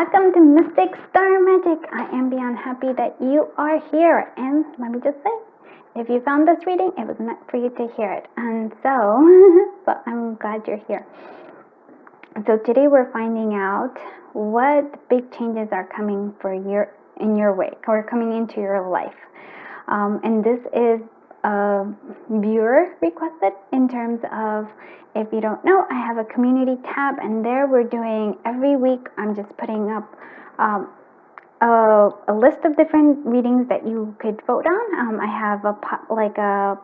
welcome to Mystic Star Magic. I am beyond happy that you are here. And let me just say, if you found this reading, it was meant for you to hear it. And so I'm glad you're here. So today we're finding out what big changes are coming in your way, or coming into your life. And this is viewer requested in terms of, if you don't know, I have a community tab, and there we're doing every week. I'm just putting up a list of different readings that you could vote on. I have a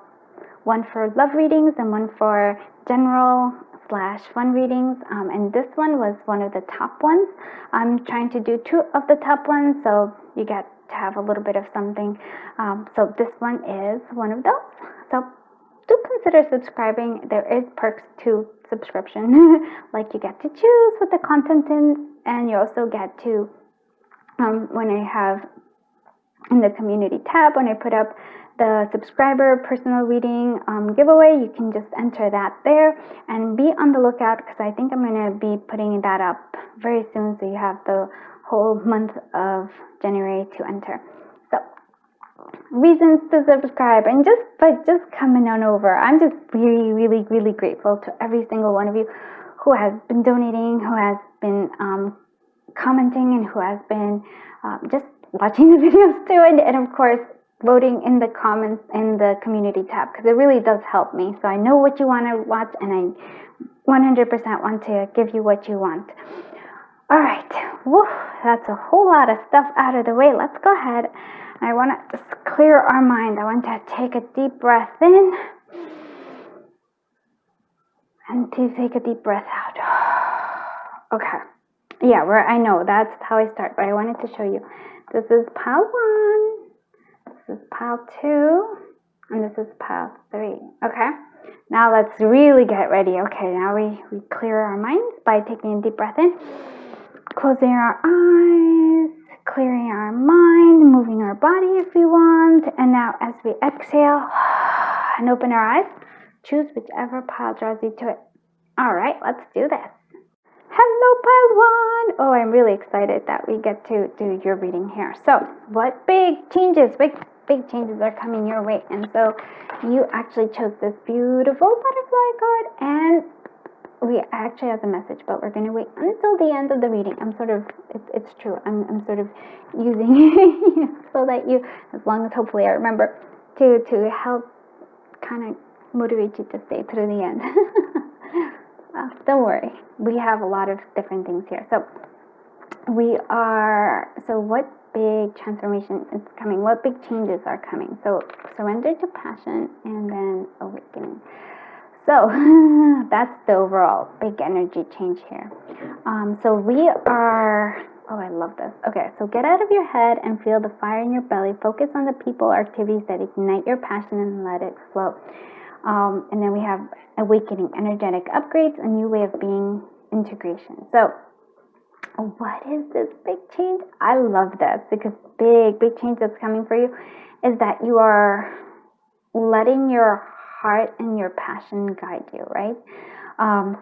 one for love readings and one for general / fun readings, and this one was one of the top ones. I'm trying to do 2 of the top ones, so you get to have a little bit of something. So this one is one of those. So do consider subscribing. There is perks to subscription, like you get to choose what the content is, and you also get to, when I have in the community tab, when I put up the subscriber personal reading giveaway, you can just enter that there, and be on the lookout, because I think I'm going to be putting that up very soon, so you have the whole month of January to enter. So reasons to subscribe, and just coming on over. I'm just really grateful to every single one of you who has been donating, who has been commenting, and who has been just watching the videos too, and of course voting in the comments in the community tab, because it really does help me. So I know what you want to watch, and I 100% want to give you what you want. All right, woo, that's a whole lot of stuff out of the way. Let's go ahead. I want to just clear our mind. I want to take a deep breath in and to take a deep breath out. Okay. Yeah, I know that's how I start, but I wanted to show you. This is pile 1, this is pile 2, and this is pile 3. Okay. Now let's really get ready. Okay, now we clear our minds by taking a deep breath in, closing our eyes, clearing our mind, moving our body if we want. And now as we exhale and open our eyes, choose whichever pile draws you to it. All right, let's do this. Hello, pile 1. Oh, I'm really excited that we get to do your reading here. So what big changes are coming your way? And so you actually chose this beautiful butterfly card, and we actually have the message, but we're going to wait until the end of the reading. I'm sort of using so that you, as long as hopefully I remember to help kind of motivate you to stay through the end. Don't worry, we have a lot of different things here. So what big transformation is coming? What big changes are coming? So surrender to passion, and then awakening. So that's the overall big energy change here. So we are, I love this. Okay, so get out of your head and feel the fire in your belly. Focus on the people or activities that ignite your passion and let it flow. And then we have awakening, energetic upgrades, a new way of being, integration. So what is this big change? I love this, because big change that's coming for you is that you are letting your heart and your passion guide you, right? I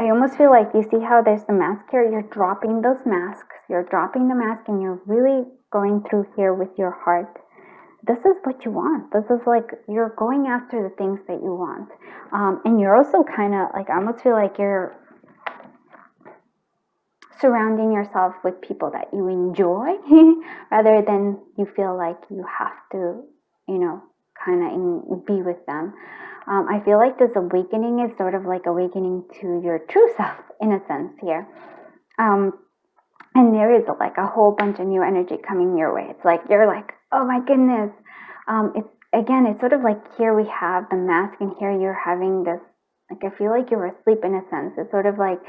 almost feel like, you see how there's the mask here? You're dropping those masks. You're dropping the mask, and you're really going through here with your heart. This is what you want. This is like you're going after the things that you want. And you're also kind of like, I almost feel like you're surrounding yourself with people that you enjoy rather than you feel like you have to, kind of be with them. I feel like this awakening is sort of like awakening to your true self in a sense here. And there is like a whole bunch of new energy coming your way. It's like, you're like, oh my goodness. It's sort of like, here we have the mask, and here you're having this, like, I feel like you're asleep in a sense. It's sort of like,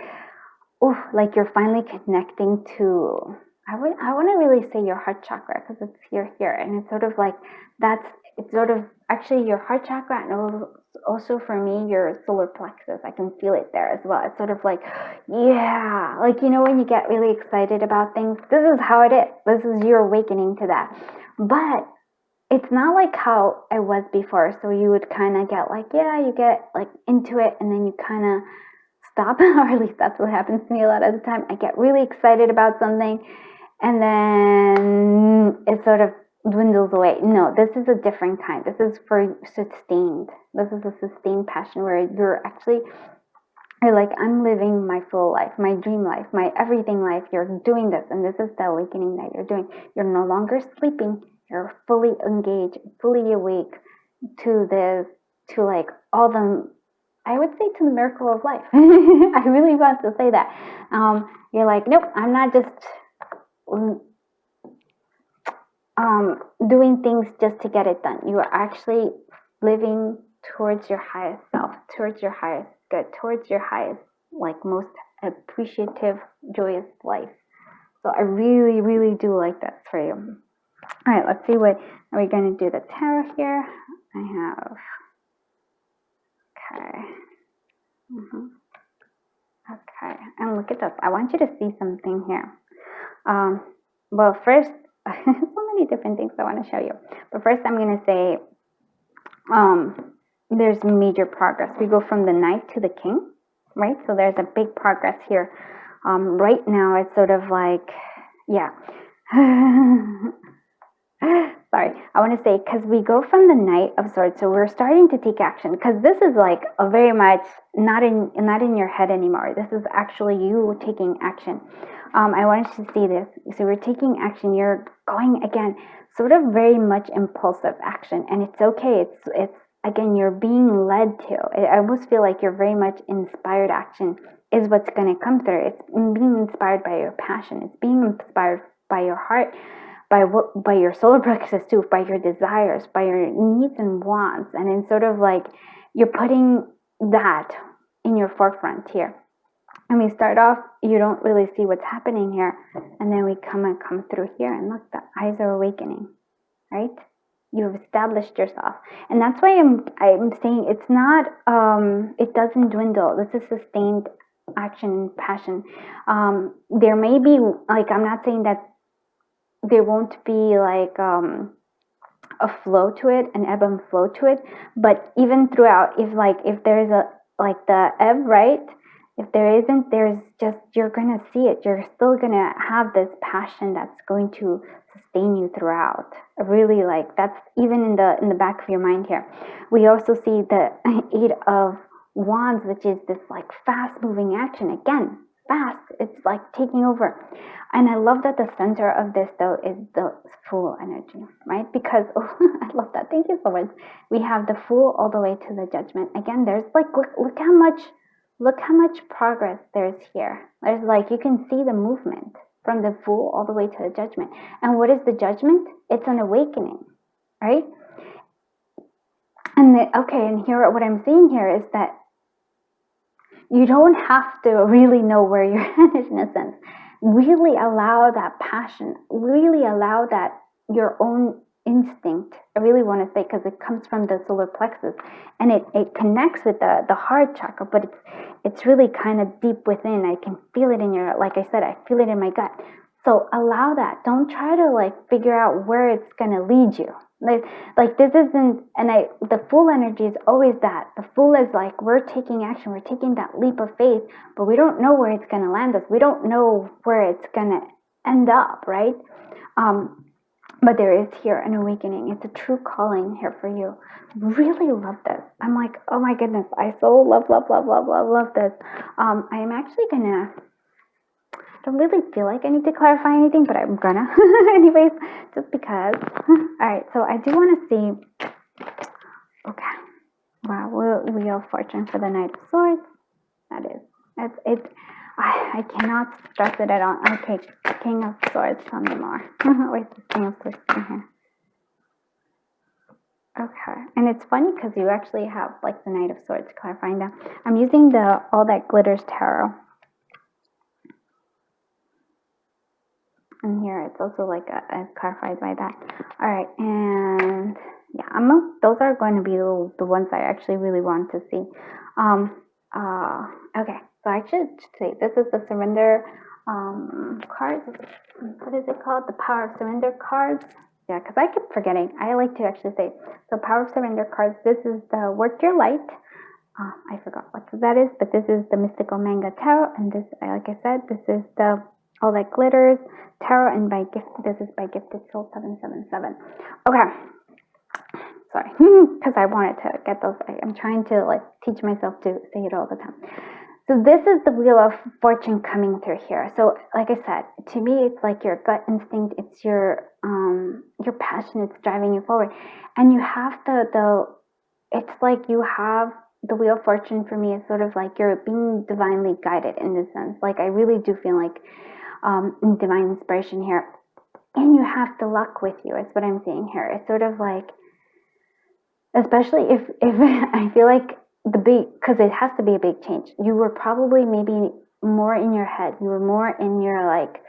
like you're finally connecting to, I want to really say your heart chakra, because it's here, and it's sort of like, it's sort of actually your heart chakra, and also for me, your solar plexus. I can feel it there as well. It's sort of like, yeah, like, when you get really excited about things, this is how it is. This is your awakening to that. But it's not like how I was before. So you would kind of get like, you get like into it, and then you kind of stop, or at least that's what happens to me a lot of the time. I get really excited about something, and then it sort of dwindles away. No, this is a different kind. This is for sustained. This is a sustained passion where you're like, I'm living my full life, my dream life, my everything life. You're doing this, and this is the awakening that you're doing. You're no longer sleeping. You're fully engaged, fully awake to this, to like all the, I would say, to the miracle of life. I really want to say that. You're like, nope, I'm not just doing things just to get it done. You are actually living towards your highest self, towards your highest good, towards your highest, like most appreciative, joyous life. So I really, really do like that for you. All right, let's see what are we going to do the tarot here. I have, okay. Okay, and look at this. I want you to see something here. Well, first, so many different things I want to show you. But first, I'm going to say there's major progress. We go from the Knight to the King, right? So there's a big progress here. Right now, it's sort of like, yeah. Sorry, I want to say, because we go from the Knight of Swords, so we're starting to take action, because this is like a very much not in your head anymore. This is actually you taking action. I wanted to see this. So we're taking action. You're going again, sort of very much impulsive action, and it's okay. It's again, you're being led to. I almost feel like you're very much inspired action is what's going to come through. It's being inspired by your passion. It's being inspired by your heart, by your solar plexus too, by your desires, by your needs and wants, and in sort of like you're putting that in your forefront here. And we start off, you don't really see what's happening here, and then we come through here, and look, the eyes are awakening, right? You've established yourself, and that's why I'm saying it's not. It doesn't dwindle. This is sustained action and passion. There may be, like, I'm not saying that there won't be like a flow to it, an ebb and flow to it, but even throughout, if there's a like the ebb, right? If there isn't, there's just, you're gonna see it. You're still gonna have this passion that's going to sustain you throughout. Really, like, that's even in the back of your mind here. We also see the Eight of Wands, which is this like fast moving action. Again, fast. It's like taking over. And I love that the center of this though is the Fool energy, right? Because I love that. Thank you so much. We have the Fool all the way to the Judgment. Again, there's like, look how much progress there's here. There's like, you can see the movement from the Fool all the way to the Judgment. And what is the Judgment? It's an awakening, right? And and here, what I'm seeing here is that you don't have to really know where you're headed in a sense. Really allow that passion, really allow that your own instinct. I really want to say, because it comes from the solar plexus and it connects with the heart chakra, but it's really kind of deep within. I can feel it in your, like I said, I feel it in my gut. So allow that. Don't try to like figure out where it's gonna lead you. Like this isn't, and the Fool energy is always that. The Fool is like, we're taking action, we're taking that leap of faith, but we don't know where it's gonna land us. We don't know where it's gonna end up, right? But there is here an awakening. It's a true calling here for you. Really love this. I'm like, oh my goodness, I so love this. I am actually gonna, I don't really feel like I need to clarify anything, but I'm gonna anyways, just because. All right, so I do want to see, okay, wow, Wheel of Fortune for the Knight of Swords. That is, I cannot stress it at all. Okay, King of Swords, tell me more. Where's the King of Swords in here? Okay, and it's funny because you actually have like the Knight of Swords clarifying that. I'm using the All That Glitters Tarot. And here it's also like clarified by that. All right, and yeah, those are going to be the ones I actually really want to see. Okay, so I should say this is the Surrender card. What is it called? The Power of Surrender cards. Yeah, because I keep forgetting. I like to actually say, so Power of Surrender cards. This is the Work Your Light. I forgot what that is, but this is the Mystical Manga Tarot, and this, like I said, this is the All That Glitters Tarot, and by gift, this is by Gifted Soul 777. Okay, sorry, because I wanted to get those. I'm trying to like teach myself to say it all the time. So this is the Wheel of Fortune coming through here. So like I said, to me, it's like your gut instinct. It's your passion. It's driving you forward, and you have it's like you have the Wheel of Fortune. For me, is sort of like you're being divinely guided in this sense. Like I really do feel like divine inspiration here, and you have the luck with you. It's what I'm seeing here. It's sort of like, especially if I feel like because it has to be a big change. You were probably maybe more in your head. You were more in your like,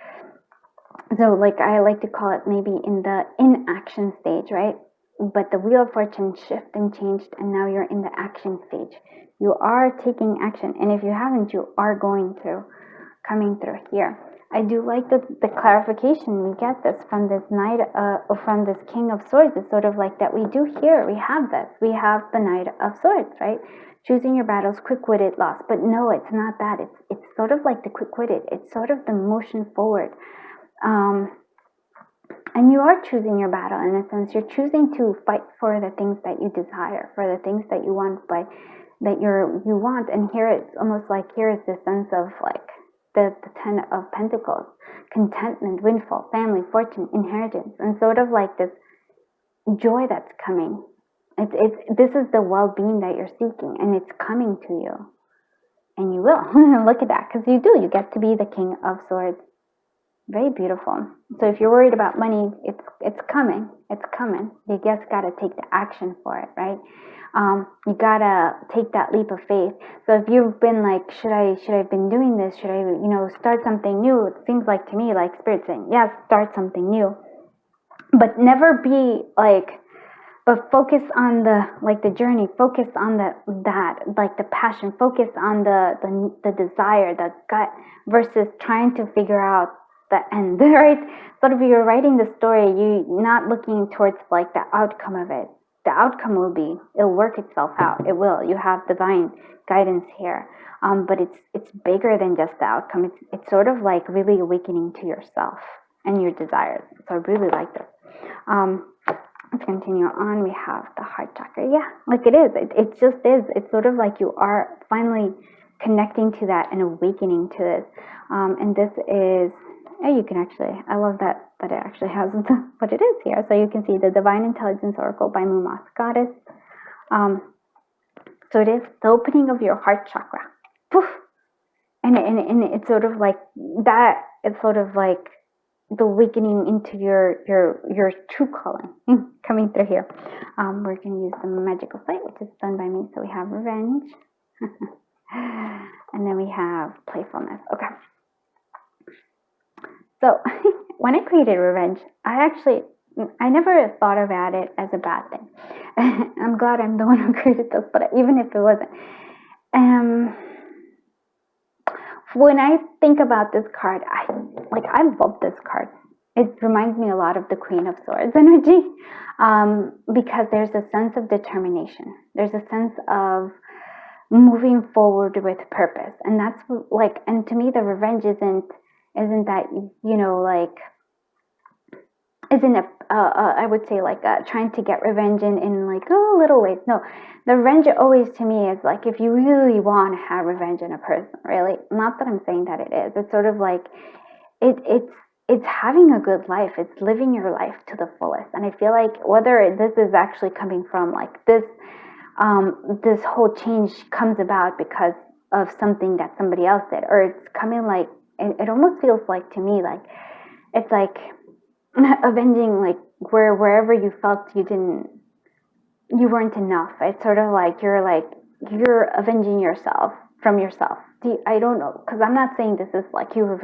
so like I like to call it maybe in the inaction stage, right? But the Wheel of Fortune shifted and changed, and now you're in the action stage. You are taking action, and if you haven't, you are going to coming through here. I do like the clarification we get this from this Knight, from this King of Swords. It's sort of like that we do here. We have this. We have the Knight of Swords, right? Choosing your battles, quick-witted, lost. But no, it's not that. It's sort of like the quick-witted. It's sort of the motion forward. And you are choosing your battle in a sense. You're choosing to fight for the things that you desire, for the things that you want, you want. And here it's almost like here is this sense of like the Ten of Pentacles, contentment, windfall, family, fortune, inheritance, and sort of like this joy that's coming. This is the well-being that you're seeking, and it's coming to you, and you will. Look at that, because you do. You get to be the King of Swords. Very beautiful. So if you're worried about money, it's coming. It's coming. You just got to take the action for it, right? You gotta take that leap of faith. So if you've been like, should I have been doing this? Should I, start something new? It seems like to me like Spirit saying, yes, start something new, but never be like, but focus on the journey. Focus on the passion. Focus on the desire, the gut, versus trying to figure out the end, right? Sort of you're writing the story, you not looking towards like the outcome of it. The outcome it'll work itself out. It will. You have divine guidance here. But it's bigger than just the outcome. It's sort of like really awakening to yourself and your desires. So I really like this. Let's continue on. We have the heart chakra. Yeah, like it is. It just is. It's sort of like you are finally connecting to that and awakening to this. And this is, you can actually, I love that it actually has what it is here. So you can see the Divine Intelligence Oracle by Moon Moss Goddess. So it is the opening of your heart chakra. Poof. And it's sort of like that. It's sort of like the awakening into your true calling coming through here. We're going to use the magical site, which is done by me. So we have revenge. And then we have playfulness. Okay. So when I created revenge, I never thought about it as a bad thing. I'm glad I'm the one who created this, but even if it wasn't. When I think about this card, I love this card. It reminds me a lot of the Queen of Swords energy, because there's a sense of determination. There's a sense of moving forward with purpose. And that's like, and to me, the revenge isn't that, isn't I would say like trying to get revenge in like little ways. No, the revenge always to me is like if you really want to have revenge on a person, really. Not that I'm saying that it is. It's sort of like it's having a good life. It's living your life to the fullest. And I feel like whether this is actually coming from like this whole change comes about because of something that somebody else did, or it's coming like it almost feels like to me like it's like avenging like wherever you felt you weren't enough. It's sort of like you're avenging yourself from yourself. I don't know, because I'm not saying this is like you're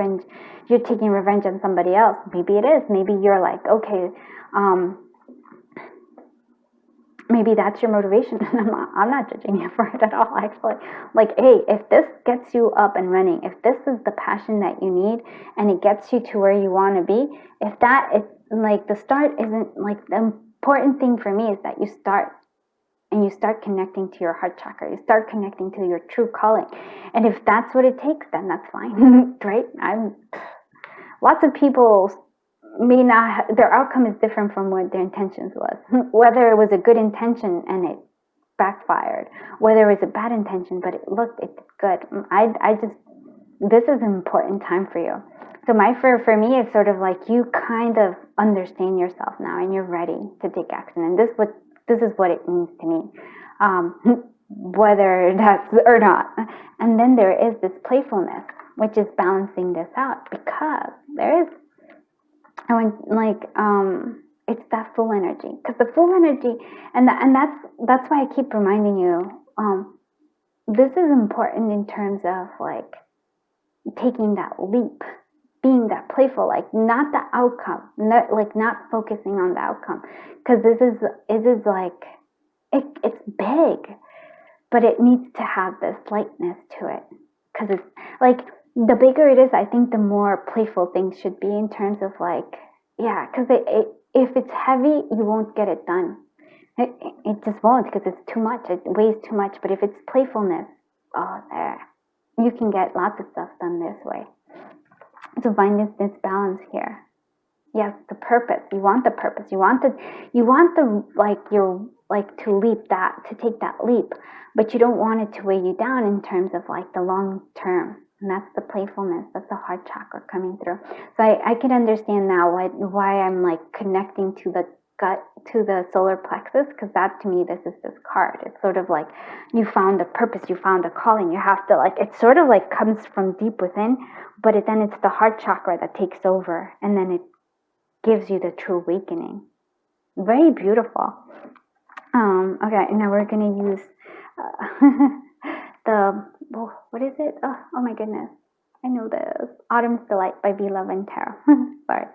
taking revenge on somebody else. Maybe it is. Maybe you're like, okay, maybe that's your motivation. I'm not judging you for it at all, actually. Like, hey, if this gets you up and running, if this is the passion that you need and it gets you to where you want to be, if that is like the start isn't like the important thing for me is that you start. and you start connecting to your heart chakra. You start connecting to your true calling. And if that's what it takes, then that's fine, right? Lots of people may not, their outcome is different from what their intentions was. Whether it was a good intention and it backfired, whether it was a bad intention, but it did good. This is an important time for you. So for me, it's sort of like you kind of understand yourself now and you're ready to take action. And this is what it means to me, whether that's or not. And then there is this playfulness, which is balancing this out, because there is, it's that full energy. Because the full energy, and that's why I keep reminding you, this is important in terms of like taking that leap, being that playful, like not the outcome, not focusing on the outcome, because this is like it's big, but it needs to have this lightness to it, because it's like the bigger it is, I think the more playful things should be in terms of like, yeah, because if it's heavy, you won't get it done. It just won't, because it's too much. It weighs too much. But if it's playfulness, there, you can get lots of stuff done this way. So find this balance here. Yes, the purpose. You want the purpose. You want to take that leap, but you don't want it to weigh you down in terms of like the long term. And that's the playfulness. That's the heart chakra coming through. So I can understand now why I'm like connecting to the gut, to the solar plexus, because that to me, this is this card. It's sort of like you found a purpose, you found a calling. You have to like, it sort of like comes from deep within, but then it's the heart chakra that takes over, and then it gives you the true awakening. Very beautiful. Okay, now we're going to use what is it? Oh my goodness. I know this. Autumn's Delight by Be Love and Tarot. Sorry.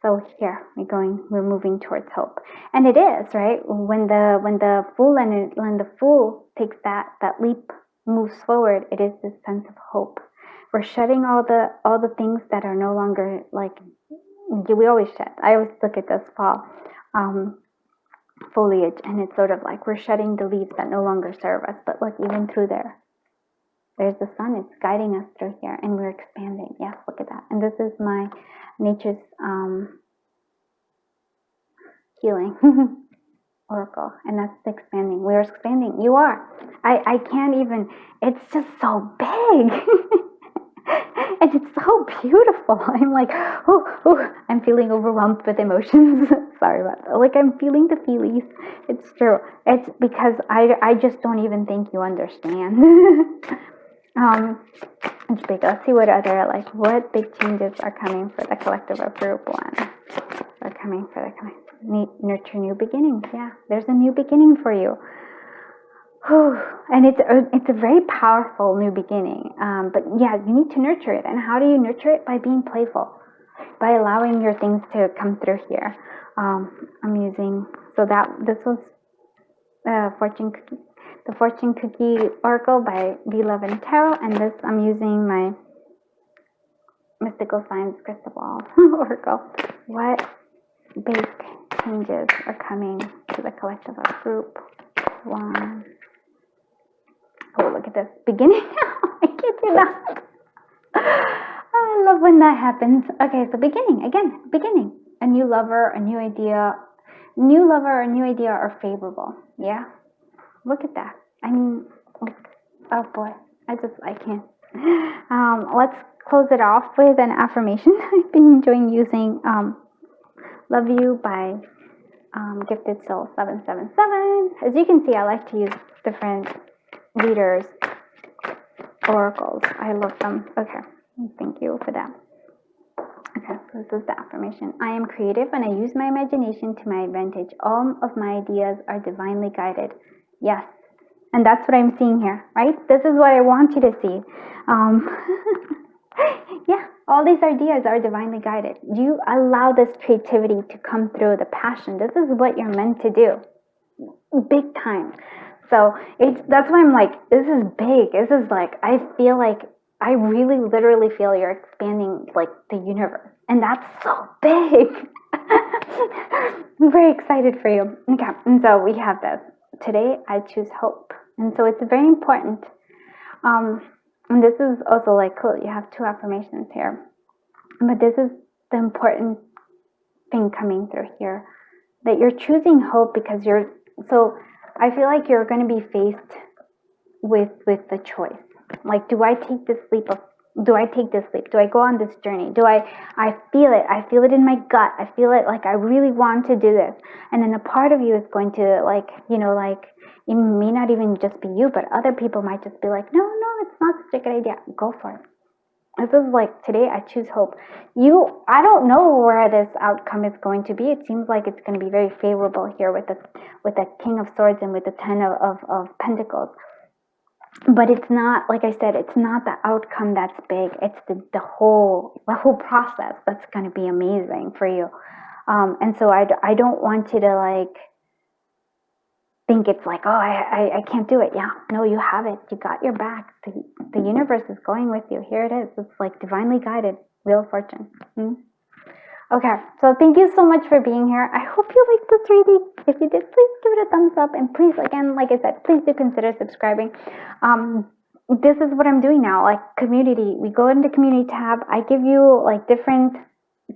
So here we're moving towards hope. And it is, right? When the fool takes that leap, moves forward, it is this sense of hope. We're shedding all the things that are no longer like, we always shed. I always look at this fall foliage, and it's sort of like we're shedding the leaves that no longer serve us. But look, even through there's the sun. It's guiding us through here, and we're expanding. Yes, look at that. And this is my nature's healing oracle, and that's the expanding. We're expanding. You are. I can't even. It's just so big. And it's so beautiful. I'm like, I'm feeling overwhelmed with emotions. Sorry about that. Like, I'm feeling the feelies. It's true. It's because I just don't even think you understand. It's big. Let's see what big changes are coming for the collective of group one. Nurture new beginnings. Yeah, there's a new beginning for you. And it's a very powerful new beginning. But yeah, you need to nurture it. And how do you nurture it? By being playful, by allowing your things to come through here. I'm using, so this was the Fortune Cookie Oracle by Be Love and Tarot, and this I'm using my Mystical Science Crystal Ball Oracle. What big changes are coming to the collective of group one? Oh, look at this. Beginning. I can't do that. I love when that happens. Okay, so beginning. A new lover, a new idea. New lover or new idea are favorable. Yeah? Look at that. I mean, oh boy. I can't. Let's close it off with an affirmation. I've been enjoying using Love You by Gifted Soul 777. As you can see, I like to use different readers, oracles. I love them. Okay, thank you for that. Okay, so this is the affirmation. I am creative and I use my imagination to my advantage. All of my ideas are divinely guided. Yes, and that's what I'm seeing here, right? This is what I want you to see. Yeah, all these ideas are divinely guided. You allow this creativity to come through, the passion. This is what you're meant to do. Big time. So that's why I'm like, this is big. This is like, I feel like, I really literally feel you're expanding like the universe. And that's so big. I'm very excited for you. Okay, and so we have this. today I choose hope. And so it's very important. And this is also like, cool, you have 2 affirmations here. But this is the important thing coming through here, that you're choosing hope because so I feel like you're going to be faced with the choice. Like, do I take this leap? Do I go on this journey? I feel it in my gut. I feel it, like I really want to do this. And then a part of you is going to, like, like, it may not even just be you, but other people might just be like, no, it's not such a good idea. Go for it. This is like, today I choose hope. I don't know where this outcome is going to be. It seems like it's going to be very favorable here with the King of Swords and with the Ten of Pentacles. But it's not, like I said, it's not the outcome that's big. It's the whole process that's going to be amazing for you. And so I don't want you to, like, think it's like, oh, I can't do it. Yeah, no, you have it. You got your back. The universe is going with you. Here it is. It's like divinely guided, Wheel of Fortune. Okay, so thank you so much for being here. I hope you liked this reading. If you did, please give it a thumbs up. And please, again, like I said, please do consider subscribing. This is what I'm doing now, like community. We go into community tab. I give you like different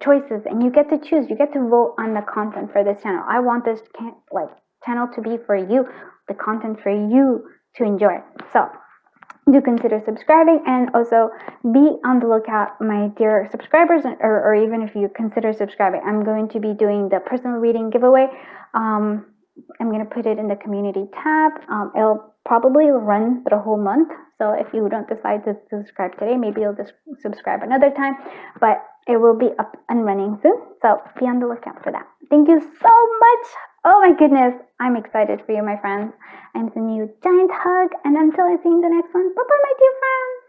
choices, and you get to choose. You get to vote on the content for this channel. I want this channel to be for you, the content for you to enjoy. So do consider subscribing, and also be on the lookout, my dear subscribers, or even if you consider subscribing, I'm going to be doing the personal reading giveaway. I'm going to put it in the community tab. It'll probably run for the whole month. So if you don't decide to subscribe today, maybe you'll just subscribe another time, but it will be up and running soon. So be on the lookout for that. Thank you so much. Oh my goodness. I'm excited for you, my friends. I'm sending you a giant hug. And until I see you in the next one, bye-bye, my dear friends.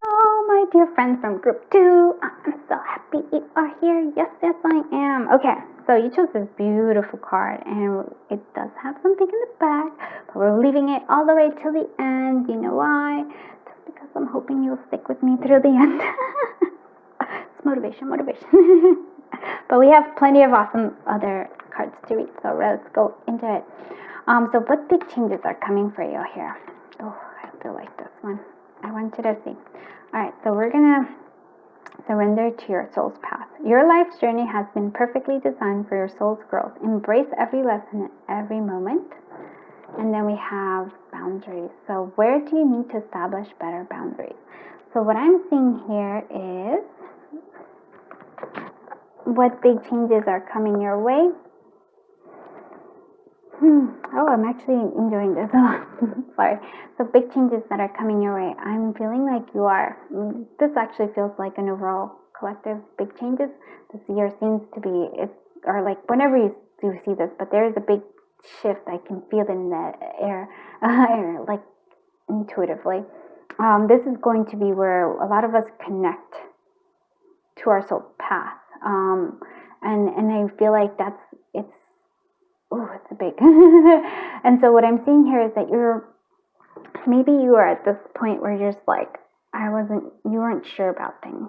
Oh, my dear friends from group 2. I'm so happy you are here. Yes, I am. Okay, so you chose this beautiful card, and it does have something in the back, but we're leaving it all the way till the end. You know why? Just because I'm hoping you'll stick with me through the end. It's motivation. But we have plenty of awesome other cards to read, so let's go into it. So what big changes are coming for you here? Oh, I feel like this one. I want you to see. All right, so we're gonna surrender to your soul's path. Your life's journey has been perfectly designed for your soul's growth. Embrace every lesson at every moment. And then we have boundaries. So where do you need to establish better boundaries? So what I'm seeing here is what big changes are coming your way. Oh, I'm actually enjoying this. Sorry. So big changes that are coming your way. I'm feeling like you are. This actually feels like an overall collective big changes. This year seems to be, or like whenever you see this, but there is a big shift. I can feel it in the air, like intuitively. This is going to be where a lot of us connect to our soul path. And I feel like it's a big. And so what I'm seeing here is that maybe you are at this point where you're just like, you weren't sure about things.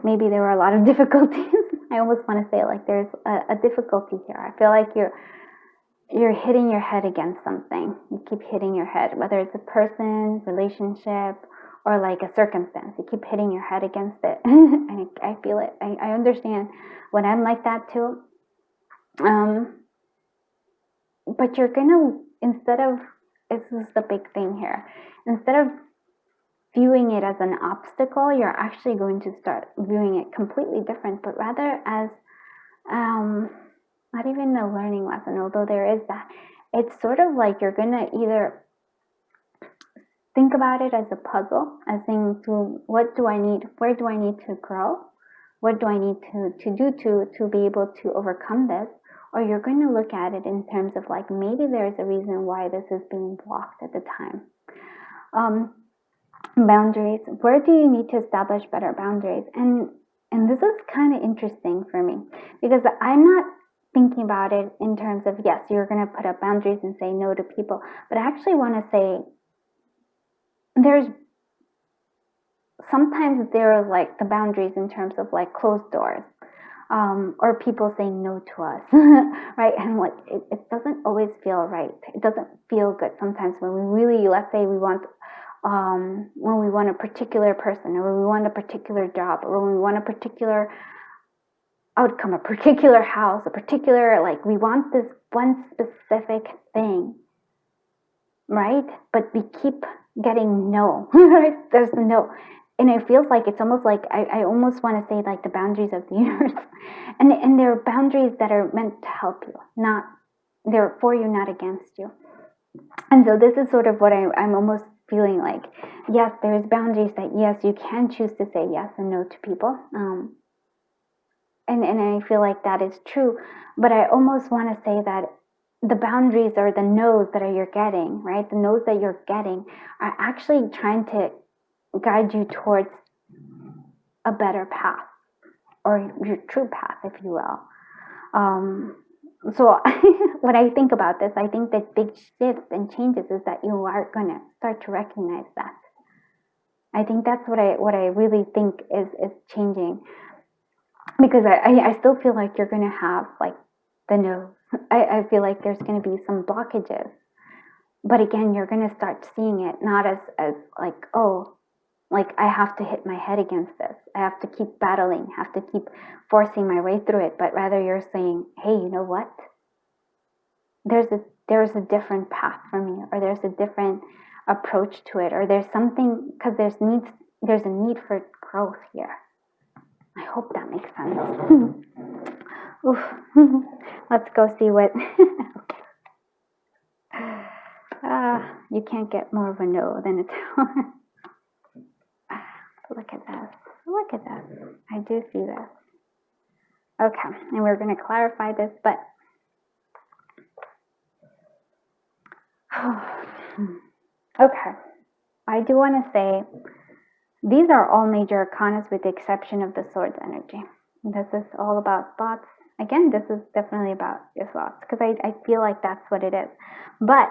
Maybe there were a lot of difficulties. I almost want to say like there's a difficulty here. I feel like you're hitting your head against something. You keep hitting your head, whether it's a person, relationship, or like a circumstance. You keep hitting your head against it. And I feel it. I understand when I'm like that too. But you're gonna, this is the big thing here, instead of viewing it as an obstacle, you're actually going to start viewing it completely different, but rather as not even a learning lesson, although there is that. It's sort of like you're gonna either think about it as a puzzle, as saying, what do I need, where do I need to grow, what do I need to do to be able to overcome this, or you're going to look at it in terms of like, maybe there's a reason why this is being blocked at the time. Boundaries. Where do you need to establish better boundaries? And this is kind of interesting for me, because I'm not thinking about it in terms of, yes, you're going to put up boundaries and say no to people, but I actually want to say sometimes there are like the boundaries in terms of like closed doors. or people saying no to us, right? And like, it doesn't always feel right. It doesn't feel good sometimes when we really, let's say when we want a particular person, or when we want a particular job, or when we want a particular outcome, a particular house, a particular, like, we want this one specific thing, right? But we keep getting no, right? There's the no. And it feels like, it's almost like, I almost want to say like the boundaries of the universe. And there are boundaries that are meant to help you, not, they're for you, not against you. And so this is sort of what I'm almost feeling like. Yes, there's boundaries that, yes, you can choose to say yes and no to people. And I feel like that is true. But I almost want to say that the boundaries, or the no's that you're getting, right? The no's that you're getting are actually trying to guide you towards a better path, or your true path, if you will. So when I think about this, I think that big shifts and changes is that you are going to start to recognize that. I think that's what I really think is changing, because I still feel like you're going to have like the no. I feel like there's going to be some blockages, but again, you're going to start seeing it not as like, oh, like I have to hit my head against this, I have to keep battling, have to keep forcing my way through it, but rather you're saying, hey, you know what? There's a different path for me, or there's a different approach to it, or there's something, because there's a need for growth here. I hope that makes sense. Oof. Let's go see what. You can't get more of a no than a tower. Look at that. Look at that. I do see that. Okay, and we're going to clarify this, but okay. I do want to say these are all major arcanas with the exception of the Swords energy. This is all about thoughts. Again, this is definitely about your thoughts, because I feel like that's what it is. But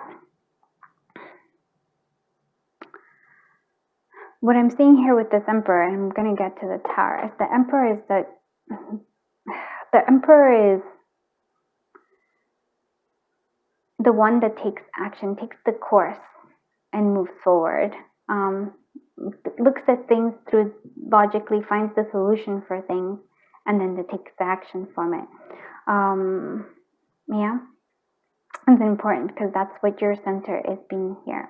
what I'm seeing here with this Emperor, and I'm going to get to the Tower, is the Emperor is the one that takes action, takes the course, and moves forward. Looks at things through logically, finds the solution for things, and then takes the action from it. Yeah, it's important, because that's what your center is being here.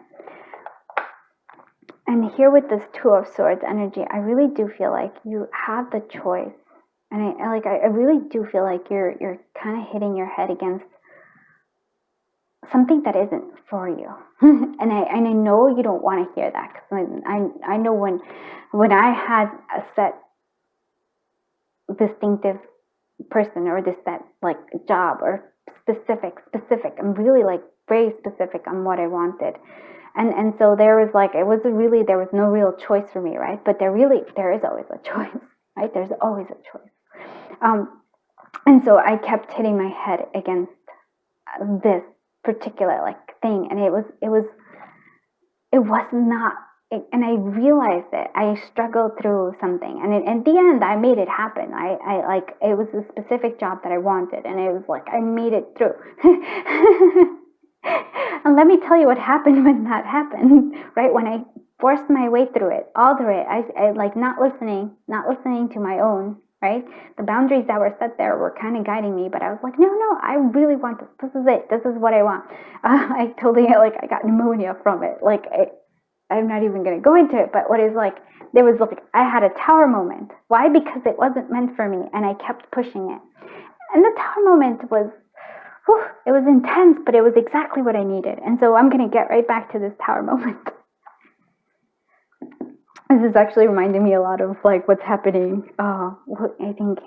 And here with this Two of Swords energy, I really do feel like you have the choice, and I really do feel like you're kind of hitting your head against something that isn't for you. and I know you don't want to hear that, because I know when I had a set distinctive person, or this that like job, or specific, I'm really like very specific on what I wanted, and so there was like, there was no real choice for me, right? But there is always a choice, right? There's always a choice. And so I kept hitting my head against this particular like thing, and it was not, and I realized it. I struggled through something, and at the end I made it happen. I like, it was a specific job that I wanted, and it was like I made it through. And let me tell you what happened when that happened, right? When I forced my way through it, all through it, I like not listening to my own, right? The boundaries that were set there were kind of guiding me, but I was like, no, I really want this. This is it. This is what I want. I totally, like, I got pneumonia from it. Like, I'm not even going to go into it, but what is like, there was like, I had a tower moment. Why? Because it wasn't meant for me, and I kept pushing it. And the tower moment was, it was intense, but it was exactly what I needed. And so I'm going to get right back to this tower moment. This is actually reminding me a lot of like what's happening. I think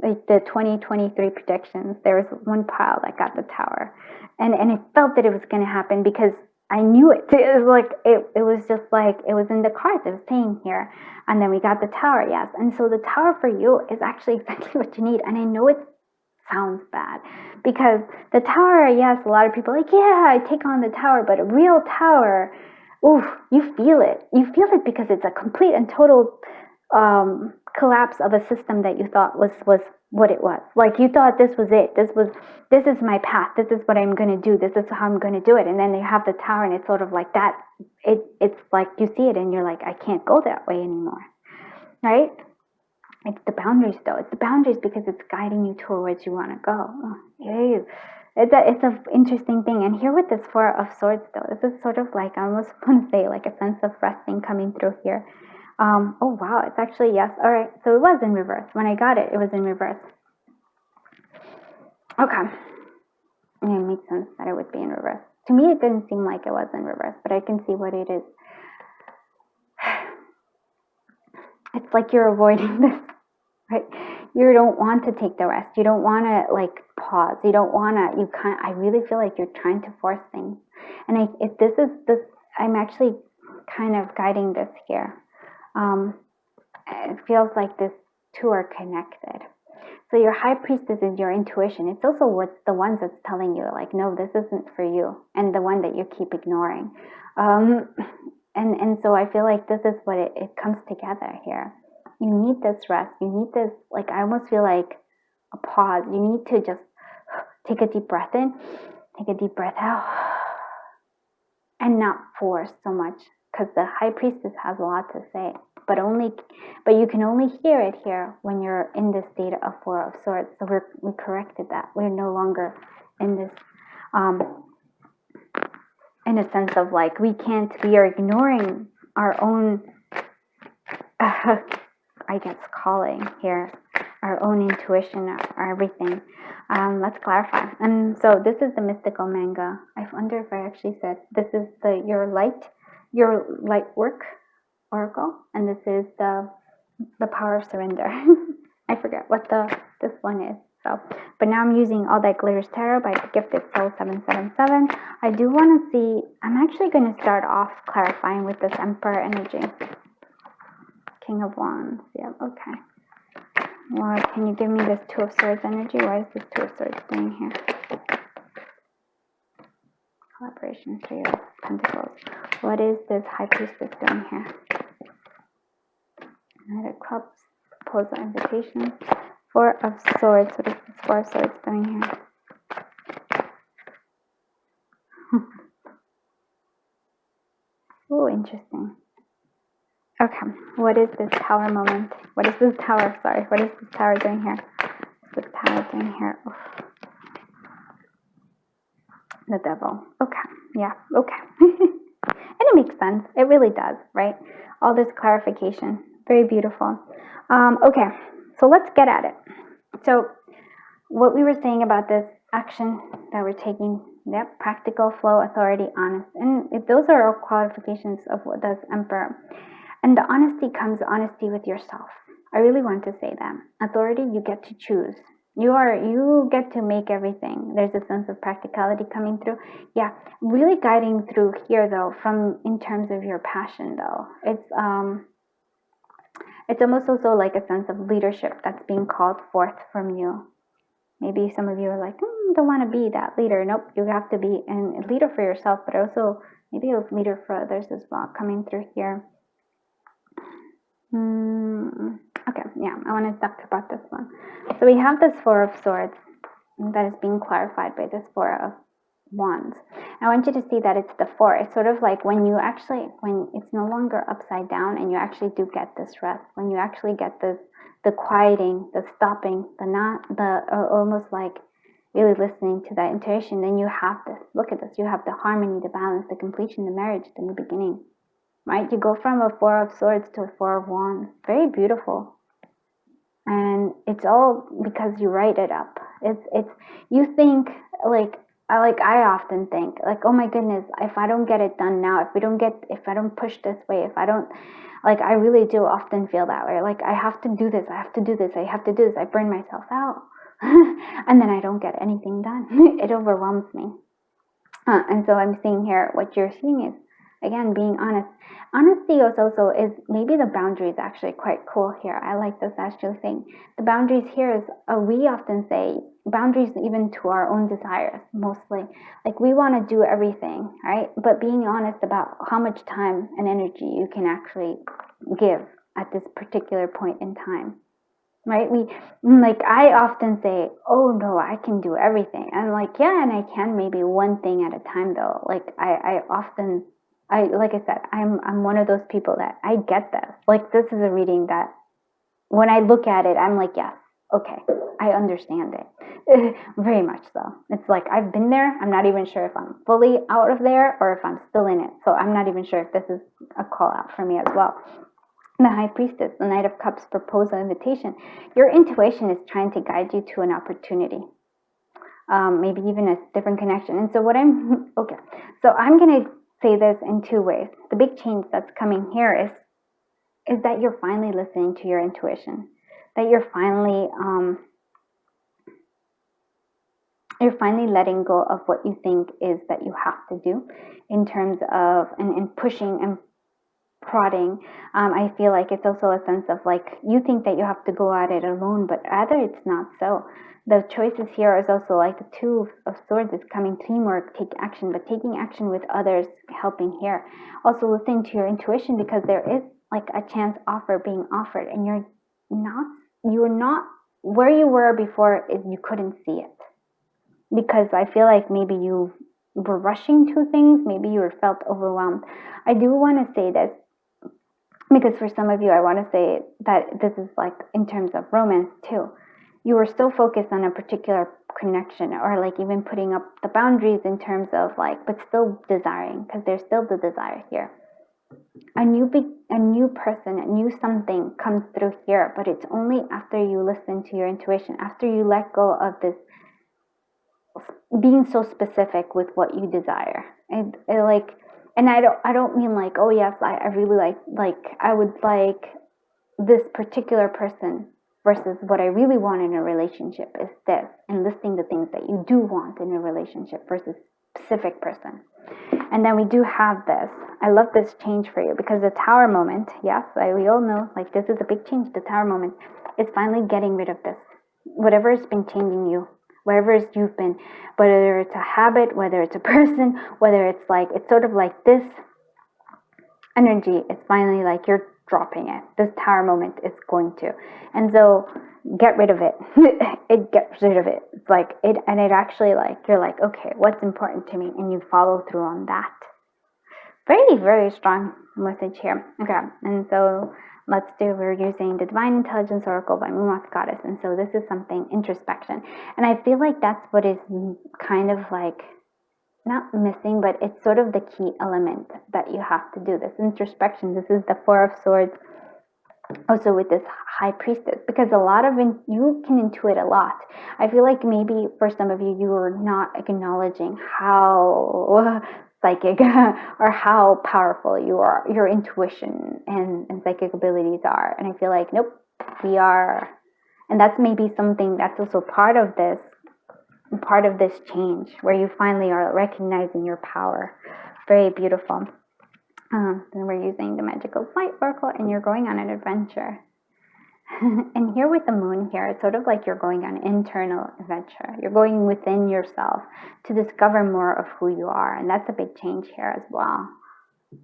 like the 2023 projections, there was one pile that got the tower, and it felt that it was going to happen, because I knew it. It was like, it was just like, it was in the cards. It was saying here, and then we got the tower. Yes. And so the tower for you is actually exactly what you need. And I know it sounds bad, because the tower, yes, a lot of people are like, yeah, I take on the tower, but a real tower, oof, you feel it. You feel it because it's a complete and total collapse of a system that you thought was what it was. Like you thought this was it. This is my path. This is what I'm going to do. This is how I'm going to do it. And then you have the tower, and it's sort of like that. It's like you see it and you're like, I can't go that way anymore. Right? It's the boundaries though. It's the boundaries because it's guiding you towards you want to go. It's an interesting thing. And here with this Four of Swords though, this is sort of like, I almost want to say like a sense of resting coming through here. Oh wow, it's actually, yes. All right, so it was in reverse. When I got it, it was in reverse. Okay. Yeah, it makes sense that it would be in reverse. To me, it didn't seem like it was in reverse, but I can see what it is. It's like you're avoiding this, right? You don't want to take the rest. You don't want to like pause. You don't want to, I really feel like you're trying to force things. And if this is this, I'm actually kind of guiding this here. It feels like this two are connected. So your high priestess is your intuition. It's also what's the ones that's telling you like, no, this isn't for you, and the one that you keep ignoring. And so I feel like this is what it comes together here. You need this rest. You need this, like, I almost feel like a pause. You need to just take a deep breath in, take a deep breath out, and not force so much, because the high priestess has a lot to say. But you can only hear it here when you're in this state of Four of Swords. So we corrected that. We're no longer in this, in a sense of like, we are ignoring our own, I guess, calling here, our own intuition, our everything. Let's clarify. And so this is the mystical manga. I wonder if I actually said this is your light work oracle, and this is the power of surrender. I forget what this one is. So, but now I'm using All That Glitters Tarot by Gifted Soul 777. I do want to see. I'm actually going to start off clarifying with this Emperor energy. King of Wands. Yeah. Okay. Well, can you give me this Two of Swords energy? What is this Two of Swords doing here? Collaboration, Three of Pentacles. What is this High Priestess doing here? Knight of Cups, Proposal, Invitation. Four of Swords. What is this Four of Swords doing here? Oh, interesting. Okay, what is this Tower moment? What is this Tower? Sorry, what is this Tower doing here? What's this Tower doing here? Oof. The Devil. Okay, yeah, okay. And it makes sense. It really does, right? All this clarification. Very beautiful. Okay, so let's get at it. So what we were saying about this action that we're taking, yep, practical, flow, authority, honest. And those are all qualifications of what does Emperor. And the honesty comes honesty with yourself. I really want to say that. Authority, you get to choose. You get to make everything. There's a sense of practicality coming through. Yeah, really guiding through here though, from in terms of your passion though. It's almost also like a sense of leadership that's being called forth from you. Maybe some of you are like, don't want to be that leader. Nope, you have to be a leader for yourself, but also maybe a leader for others as well, coming through here. Okay, yeah, I want to talk about this one. So we have this Four of Swords that is being clarified by this Four of Wands. I want you to see that it's the four. It's sort of like when it's no longer upside down and you actually do get this rest, when you actually get the quieting, the stopping, almost like really listening to that intuition, then you have this. Look at this. You have the harmony, the balance, the completion, the marriage, the new beginning. Right? You go from a Four of Swords to a Four of Wands. Very beautiful. And it's all because you write it up. You think I often think like, oh my goodness, if I don't get it done now, if I don't push this way, I really do often feel that way. Like I have to do this, I burn myself out. And then I don't get anything done. It overwhelms me. And so I'm seeing here, what you're seeing is, again, being honest. Honesty also is maybe the boundaries actually quite cool here. I like this actually thing. The boundaries here is, we often say, boundaries even to our own desires, mostly. Like we want to do everything, right? But being honest about how much time and energy you can actually give at this particular point in time, right? I often say, oh no, I can do everything. I'm like, yeah, and I can maybe one thing at a time though. Like like I said, I'm one of those people that I get this. Like this is a reading that when I look at it, I'm like, yes, okay, I understand it. Very much so. It's like I've been there. I'm not even sure if I'm fully out of there or if I'm still in it. So I'm not even sure if this is a call out for me as well. The High Priestess, the Knight of Cups proposal invitation. Your intuition is trying to guide you to an opportunity, maybe even a different connection. And so I'm going to say this in two ways. The big change that's coming here is that you're finally listening to your intuition, that you're finally letting go of what you think is that you have to do in terms of and pushing and prodding. I feel like it's also a sense of like you think that you have to go at it alone, but rather it's not so. The choices here is also like the Two of Swords is coming, teamwork, take action, but taking action with others helping here. Also listening to your intuition because there is like a chance offer being offered and you're not where you were before is you couldn't see it. Because I feel like maybe you were rushing to things, maybe you felt overwhelmed. I do want to say this because for some of you, I want to say that this is like in terms of romance too. You were so focused on a particular connection or like even putting up the boundaries in terms of like, but still desiring because there's still the desire here. A new person, a new something comes through here, but it's only after you listen to your intuition, after you let go of this being so specific with what you desire. And I don't mean like, oh yes, I really like I would like this particular person versus what I really want in a relationship is this, and listing the things that you do want in a relationship versus specific person. And then we do have this. I love this change for you because the Tower moment, yes, we all know like this is a big change. The Tower moment is finally getting rid of this. Whatever has been changing you, wherever you've been, whether it's a habit, whether it's a person, whether it's like, it's sort of like this energy, it's finally like you're dropping it. This Tower moment is going to. And so get rid of it. It gets rid of it. It's like it, and it actually like, you're like, okay, what's important to me? And you follow through on that. Very, very strong message here. Okay, and so we're using the Divine Intelligence Oracle by Moonmoth Goddess. And so this is something introspection. And I feel like that's what is kind of like, not missing, but it's sort of the key element that you have to do this introspection. This is the Four of Swords also with this High Priestess, because a lot of you can intuit a lot. I feel like maybe for some of you, you are not acknowledging how psychic or how powerful your intuition and psychic abilities are. And I feel like, nope, we are. And that's maybe something that's also part of this change where you finally are recognizing your power. Very beautiful. Then we're using the Magical Flight Oracle and you're going on an adventure. And here with the moon here, it's sort of like you're going on an internal adventure. You're going within yourself to discover more of who you are. And that's a big change here as well.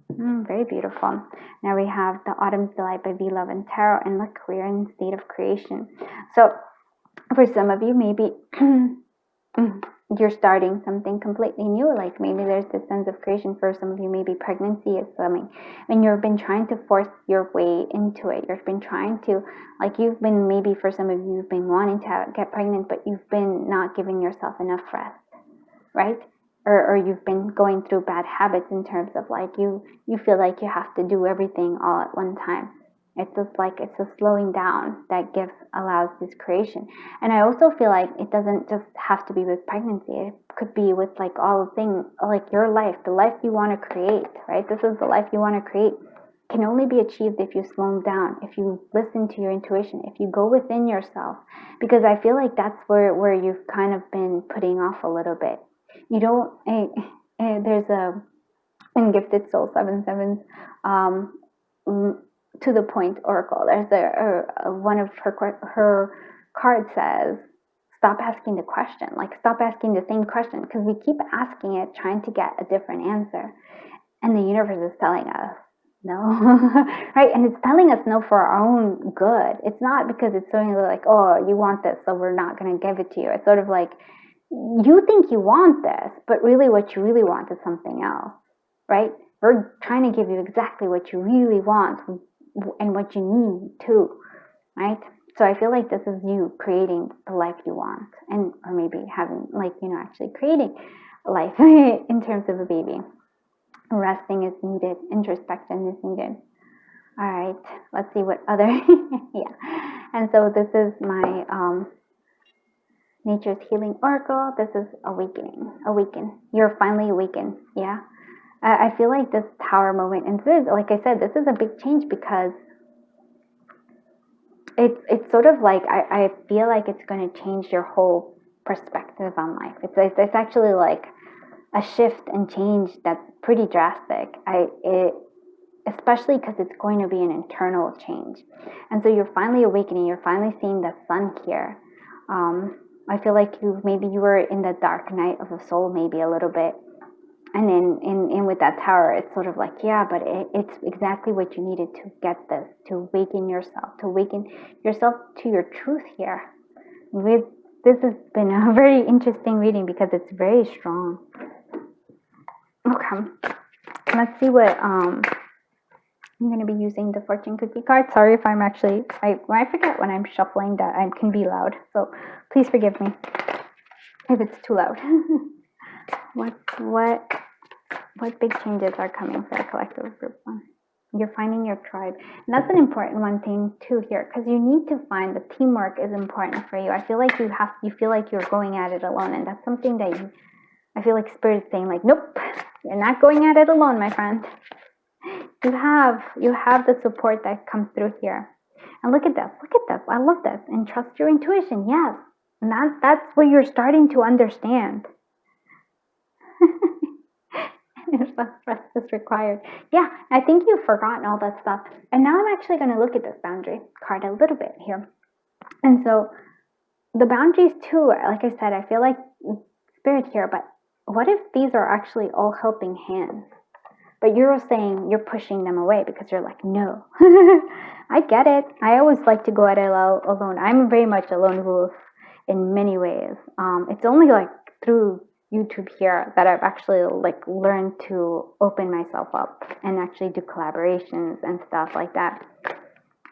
Very beautiful. Now we have the Autumn's Delight by V Love and Tarot, and look, we're in a state of creation. So for some of you, maybe you're starting something completely new, like maybe there's this sense of creation. For some of you, maybe pregnancy is coming and you've been trying to force your way into it. You've been trying to, maybe for some of you, you've been wanting to get pregnant, but you've been not giving yourself enough rest, right? Or you've been going through bad habits in terms of like you feel like you have to do everything all at one time. It's just like it's a slowing down that allows this creation. And I also feel like it doesn't just have to be with pregnancy. It could be with like all the things, like your life, the life you want to create, right? This is the life you want to create. Can only be achieved if you slow down, if you listen to your intuition, if you go within yourself. Because I feel like that's where you've kind of been putting off a little bit. You don't, there's in Gifted Soul 7/7, to the point oracle. There's one of her cards says, stop asking the question, like stop asking the same question, because we keep asking it, trying to get a different answer. And the universe is telling us, No. Right? And it's telling us no for our own good. It's not because it's sort of like, oh, you want this, so we're not going to give it to you. It's sort of like, you think you want this, but really what you really want is something else, right? We're trying to give you exactly what you really want and what you need too, right? So I feel like this is you creating the life you want, and or maybe having, like, actually creating a life in terms of a baby. Resting is needed, introspection is needed. All right, let's see what other, yeah. And so this is my Nature's Healing Oracle. This is awakening, awaken. You're finally awakened, yeah. I feel like this Tower moment, and this is, like I said, this is a big change because it's sort of like, I feel like it's going to change your whole perspective on life. It's actually like a shift and change that's pretty drastic. Especially because it's going to be an internal change. And so you're finally awakening, you're finally seeing the sun here. I feel like you were in the dark night of the soul, maybe a little bit. And in with that tower, it's sort of like, yeah, but it's exactly what you needed to get this, to awaken yourself to your truth here. This has been a very interesting reading because it's very strong. Okay, let's see what I'm going to be using the fortune cookie card. Sorry if I'm actually, I forget when I'm shuffling that I can be loud, so please forgive me if it's too loud. What big changes are coming for the collective group one? You're finding your tribe. And that's an important one thing too here, because you need to find the teamwork is important for you. I feel like you feel like you're going at it alone, and that's something that I feel like Spirit is saying, like, nope, you're not going at it alone, my friend. You have the support that comes through here. And look at this. I love this. And trust your intuition. Yes. And that's what you're starting to understand. Less rest is required. Yeah, I think you've forgotten all that stuff. And now I'm actually going to look at this boundary card a little bit here. And so the boundaries too, like I said, I feel like Spirit here, but what if these are actually all helping hands? But you're saying you're pushing them away because you're like, no. I get it. I always like to go at it alone. I'm very much a lone wolf in many ways. It's only like through YouTube here that I've actually like learned to open myself up and actually do collaborations and stuff like that.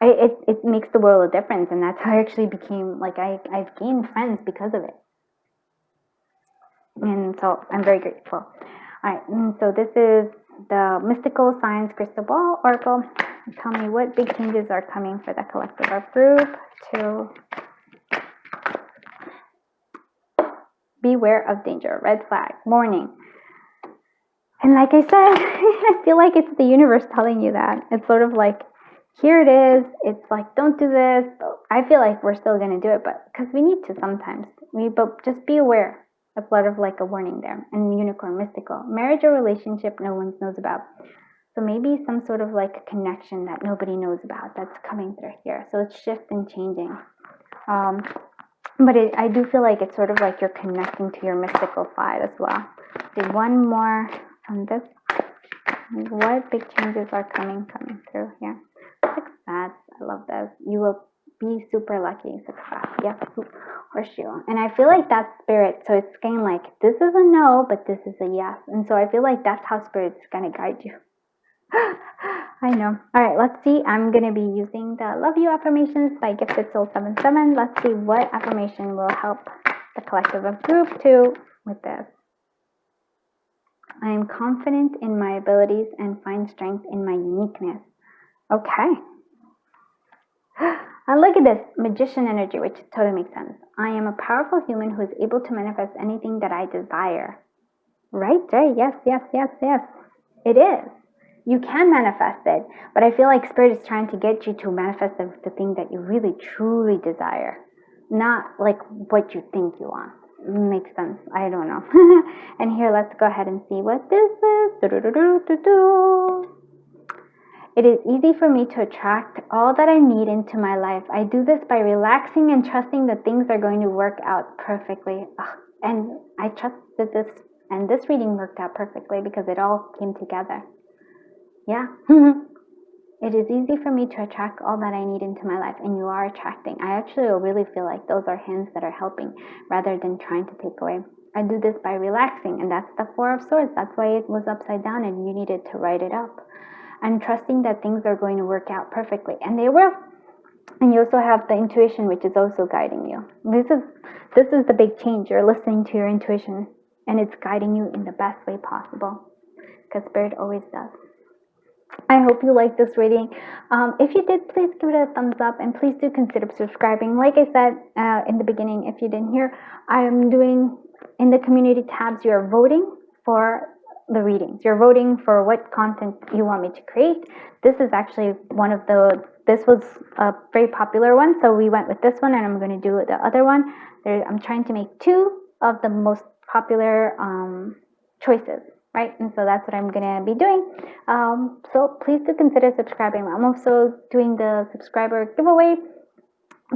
It makes the world a difference, and that's how I actually became, like, I've gained friends because of it. And so I'm very grateful. All right, and so this is the Mystical Science Crystal Ball Oracle. Tell me what big changes are coming for the collective of group to beware of danger, red flag, warning. And like I said, I feel like it's the universe telling you that. It's sort of like, here it is. It's like, don't do this. I feel like we're still going to do it, but because we need to sometimes. But just be aware. That's sort of like a warning there. And unicorn, mystical. Marriage or relationship no one knows about. So maybe some sort of like a connection that nobody knows about that's coming through here. So it's shift and changing. But I do feel like it's sort of like you're connecting to your mystical side as well. Do one more from this. What big changes are coming through here? Success. I love this. You will be super lucky. Success. Yep. Horseshoe. And I feel like that's Spirit. So it's kind of like, this is a no, but this is a yes. And so I feel like that's how Spirit's going to guide you. I know. All right, let's see. I'm going to be using the Love You affirmations by Gifted Soul 77. Let's see what affirmation will help the collective of group 2 with this. I am confident in my abilities and find strength in my uniqueness. Okay. And look at this magician energy, which totally makes sense. I am a powerful human who is able to manifest anything that I desire. Right? Yes. It is. You can manifest it, but I feel like Spirit is trying to get you to manifest the thing that you really, truly desire, not like what you think you want. Makes sense. I don't know. And here, let's go ahead and see what this is. It is easy for me to attract all that I need into my life. I do this by relaxing and trusting that things are going to work out perfectly. And I trust that this reading worked out perfectly because it all came together. Yeah. It is easy for me to attract all that I need into my life, and you are attracting. I actually really feel like those are hands that are helping rather than trying to take away. I do this by relaxing, and that's the Four of Swords. That's why it was upside down and you needed to write it up. I'm trusting that things are going to work out perfectly, and they will. And you also have the intuition, which is also guiding you. This is the big change. You're listening to your intuition, and it's guiding you in the best way possible, because Spirit always does. I hope you liked this reading. If you did, please give it a thumbs up, and please do consider subscribing. Like I said in the beginning, if you didn't hear, I am doing in the community tabs, you're voting for the readings. You're voting for what content you want me to create. This is actually this was a very popular one, so we went with this one, and I'm going to do the other one. I'm trying to make 2 of the most popular choices. Right, and so that's what I'm gonna be doing. So please do consider subscribing. I'm also doing the subscriber giveaway,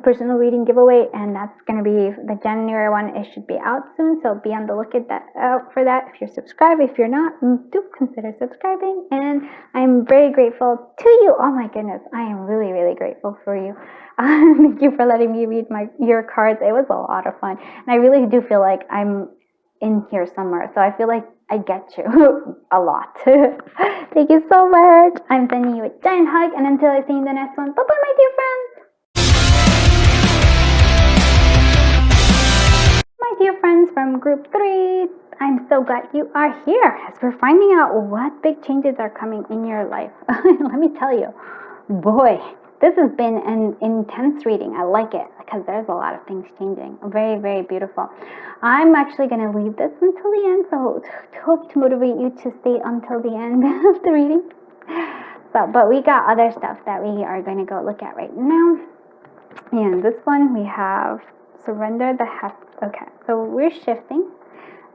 personal reading giveaway, and that's gonna be the January one. It should be out soon, so be on the lookout for that. If you're subscribed, if you're not, do consider subscribing. And I'm very grateful to you. Oh my goodness, I am really, really grateful for you. Thank you for letting me read your cards. It was a lot of fun, and I really do feel like I'm in here somewhere. So I feel like I get you a lot. Thank you so much. I'm sending you a giant hug, and until I see you in the next one, bye bye, my dear friends. My dear friends from group 3, I'm so glad you are here as we're finding out what big changes are coming in your life. Let me tell you, boy, this has been an intense reading. I like it because there's a lot of things changing. Very, very beautiful. I'm actually going to leave this until the end, so hope to motivate you to stay until the end of the reading. But we got other stuff that we are going to go look at right now. And this one we have surrender the heft. Okay, so we're shifting.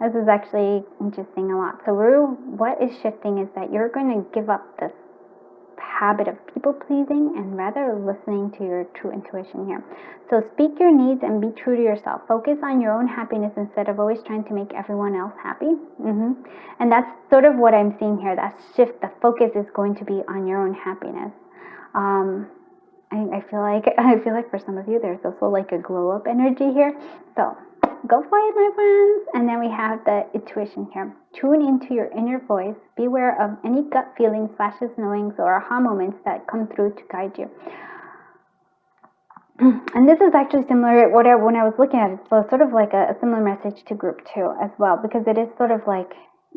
This is actually interesting a lot. So what is shifting is that you're going to give up this habit of people pleasing and rather listening to your true intuition here. So speak your needs and be true to yourself. Focus on your own happiness instead of always trying to make everyone else happy. And that's sort of what I'm seeing here. That shift, the focus is going to be on your own happiness. I feel like for some of you there's also like a glow up energy here. So go for it, my friends. And then we have the intuition here. Tune into your inner voice. Beware of any gut feelings, flashes, knowings, or aha moments that come through to guide you. And this is actually similar when I was looking at it. So it's sort of like a similar message to group 2 as well, because it is sort of like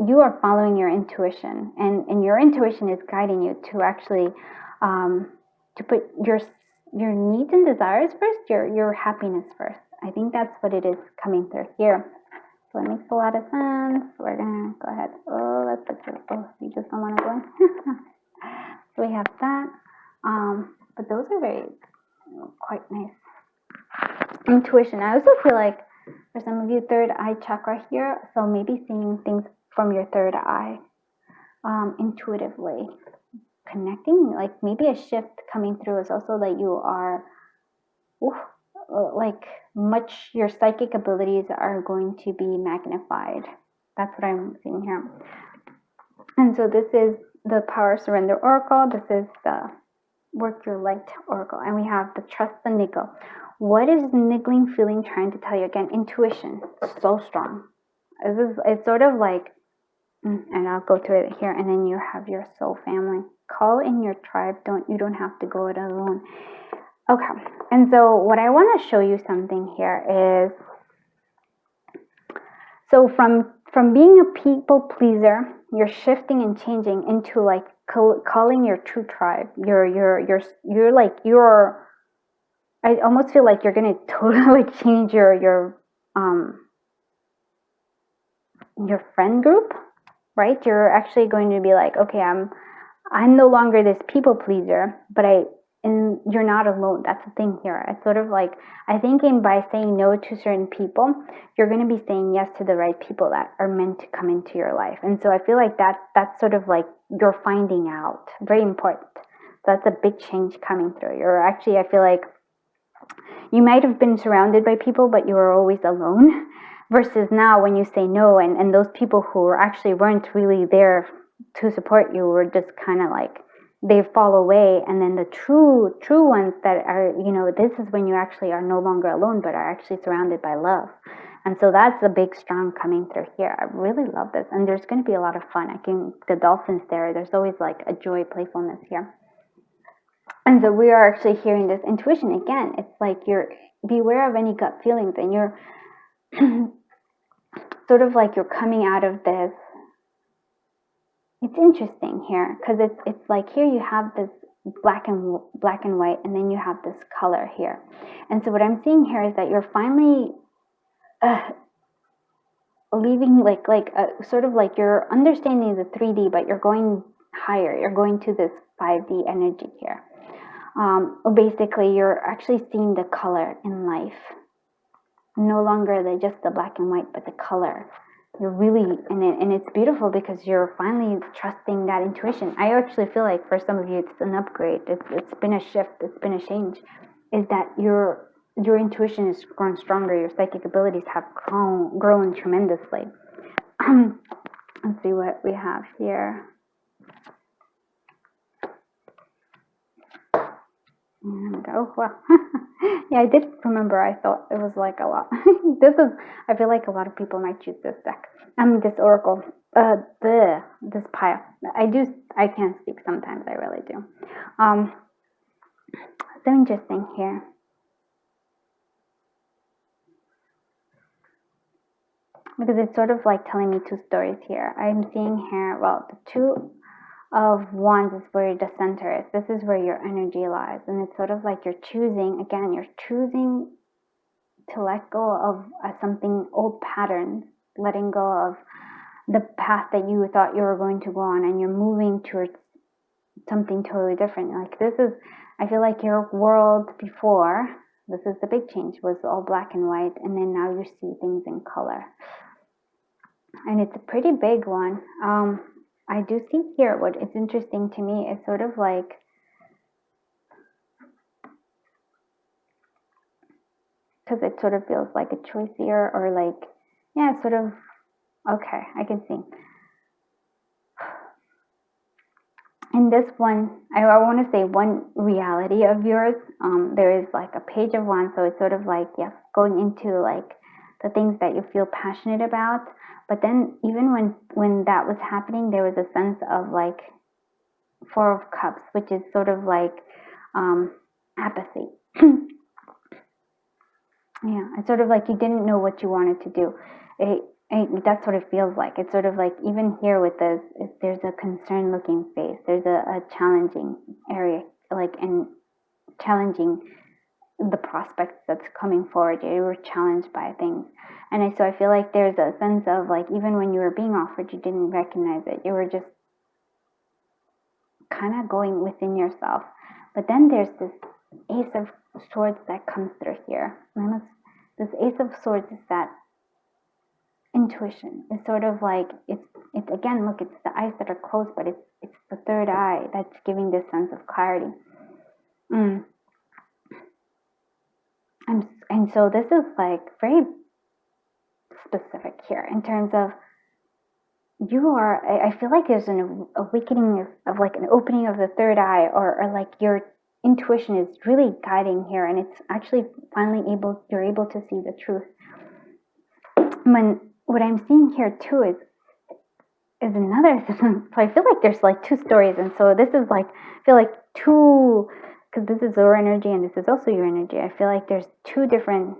you are following your intuition, and your intuition is guiding you to actually to put your needs and desires first, your happiness first. I think that's what it is coming through here. So it makes a lot of sense. We're gonna go ahead. Oh, that's picture. Oh, you just don't want to go in. So we have that. But those are quite nice. Intuition. I also feel like for some of you, third eye chakra here. So maybe seeing things from your third eye, intuitively connecting. Like maybe a shift coming through is also that you are, your psychic abilities are going to be magnified. That's what I'm seeing here. And so this is the Power Surrender Oracle. This is the Work Your Light Oracle. And we have the Trust the Niggle. What is the niggling feeling trying to tell you? Again, intuition. So strong. It's sort of like, and I'll go to it here, and then you have your soul family. Call in your tribe. You don't have to go it alone. Okay, and so what I want to show you something here is, so from being a people pleaser, you're shifting and changing into like calling your true tribe. I almost feel like you're gonna totally change your friend group, right? You're actually going to be like, okay, I'm no longer this people pleaser, but and you're not alone. That's the thing here. It's sort of like, I think by saying no to certain people, you're going to be saying yes to the right people that are meant to come into your life. And so I feel like that's sort of like you're finding out. Very important. So that's a big change coming through. I feel like you might have been surrounded by people, but you were always alone. Versus now when you say no, and those people who actually weren't really there to support you were just kind of like they fall away, and then the true ones that are, this is when you actually are no longer alone, but are actually surrounded by love. And so that's a big strong coming through here. I really love this, and there's going to be a lot of fun. The dolphins there's always like a joy, playfulness here. And so we are actually hearing this intuition again. It's like you're beware of any gut feelings, and you're sort of like you're coming out of this. It's interesting here because it's like here you have this black and white, and then you have this color here. And so what I'm seeing here is that you're finally leaving like sort of like you're understanding the 3D, but you're going higher. You're going to this 5D energy here. Basically, you're actually seeing the color in life. No longer just the black and white, but the color. You're really in it, and it's beautiful because you're finally trusting that intuition. I actually feel like for some of you, it's an upgrade. It's been a shift. It's been a change. Is that your intuition has grown stronger. Your psychic abilities have grown tremendously. Let's see what we have here. Oh, well. Yeah, I did remember. I thought it was like a lot. I feel like a lot of people might choose this deck. This oracle. This pile. I can't speak sometimes. I really do. So interesting here. Because it's sort of like telling me two stories here. I'm seeing here, well, the Two of Wands is where the center is. This is where your energy lies. And it's sort of like you're choosing to let go of something, old patterns, letting go of the path that you thought you were going to go on, and you're moving towards something totally different. Like I feel like your world before, this is the big change, was all black and white, and then now you see things in color. And it's a pretty big one. I do see here what is interesting to me is sort of like because it sort of feels like a choice here, or like, yeah, sort of, okay, I can see. In this one, I want to say one reality of yours, there is like a Page of Wands, so it's sort of like, yes, going into like the things that you feel passionate about. But then even when that was happening, there was a sense of like Four of Cups, which is sort of like apathy. Yeah, it's sort of like you didn't know what you wanted to do. That's what it feels like. It's sort of like, even here with this, there's a concerned looking face. There's a challenging area, like, and challenging the prospects that's coming forward. You were challenged by things. And so I feel like there's a sense of like, even when you were being offered, you didn't recognize it. You were just kind of going within yourself. But then there's this Ace of Swords that comes through here. And this Ace of Swords is that intuition. It's sort of like, it's again, look, it's the eyes that are closed, but it's the third eye that's giving this sense of clarity. And so this is like very specific here in terms of I feel like there's an awakening of like an opening of the third eye, or like your intuition is really guiding here, and it's actually finally you're able to see the truth. What I'm seeing here too is another, so I feel like there's like two stories, and so this is like, I feel like two, because this is your energy and this is also your energy. I feel like there's two different,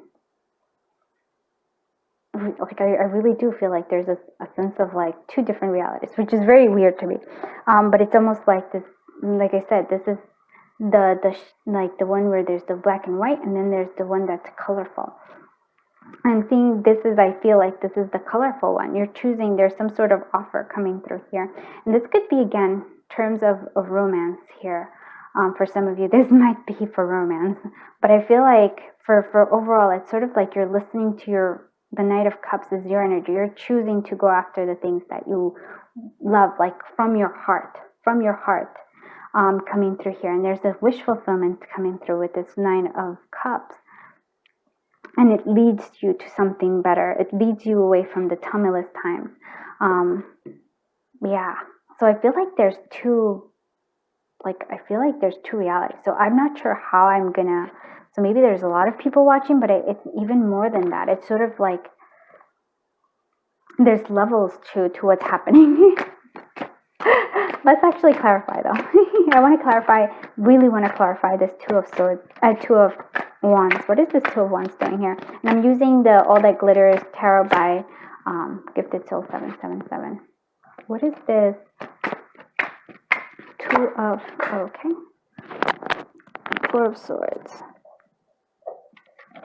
like I really do feel like there's a sense of like two different realities, which is very weird to me. But it's almost like this, like I said, this is the one where there's the black and white, and then there's the one that's colorful. I'm seeing I feel like this is the colorful one. You're choosing, there's some sort of offer coming through here. And this could be, again, terms of romance here. For some of you, this might be for romance. But I feel like for overall, it's sort of like you're listening to the Knight of Cups is your energy. You're choosing to go after the things that you love, like from your heart, coming through here. And there's a wish fulfillment coming through with this Nine of Cups. And it leads you to something better. It leads you away from the tumultuous times. Yeah. So I feel like there's two like, I feel like there's two realities. So I'm not sure how I'm gonna, so maybe there's a lot of people watching, but it's even more than that. It's sort of like there's levels to what's happening. Let's actually clarify though. I want to clarify, really want to clarify this Two of Swords, Two of Wands. What is this Two of Wands doing here? And I'm using the All That Glitters Tarot by Gifted Soul 777. What is this? Okay. Four of Swords.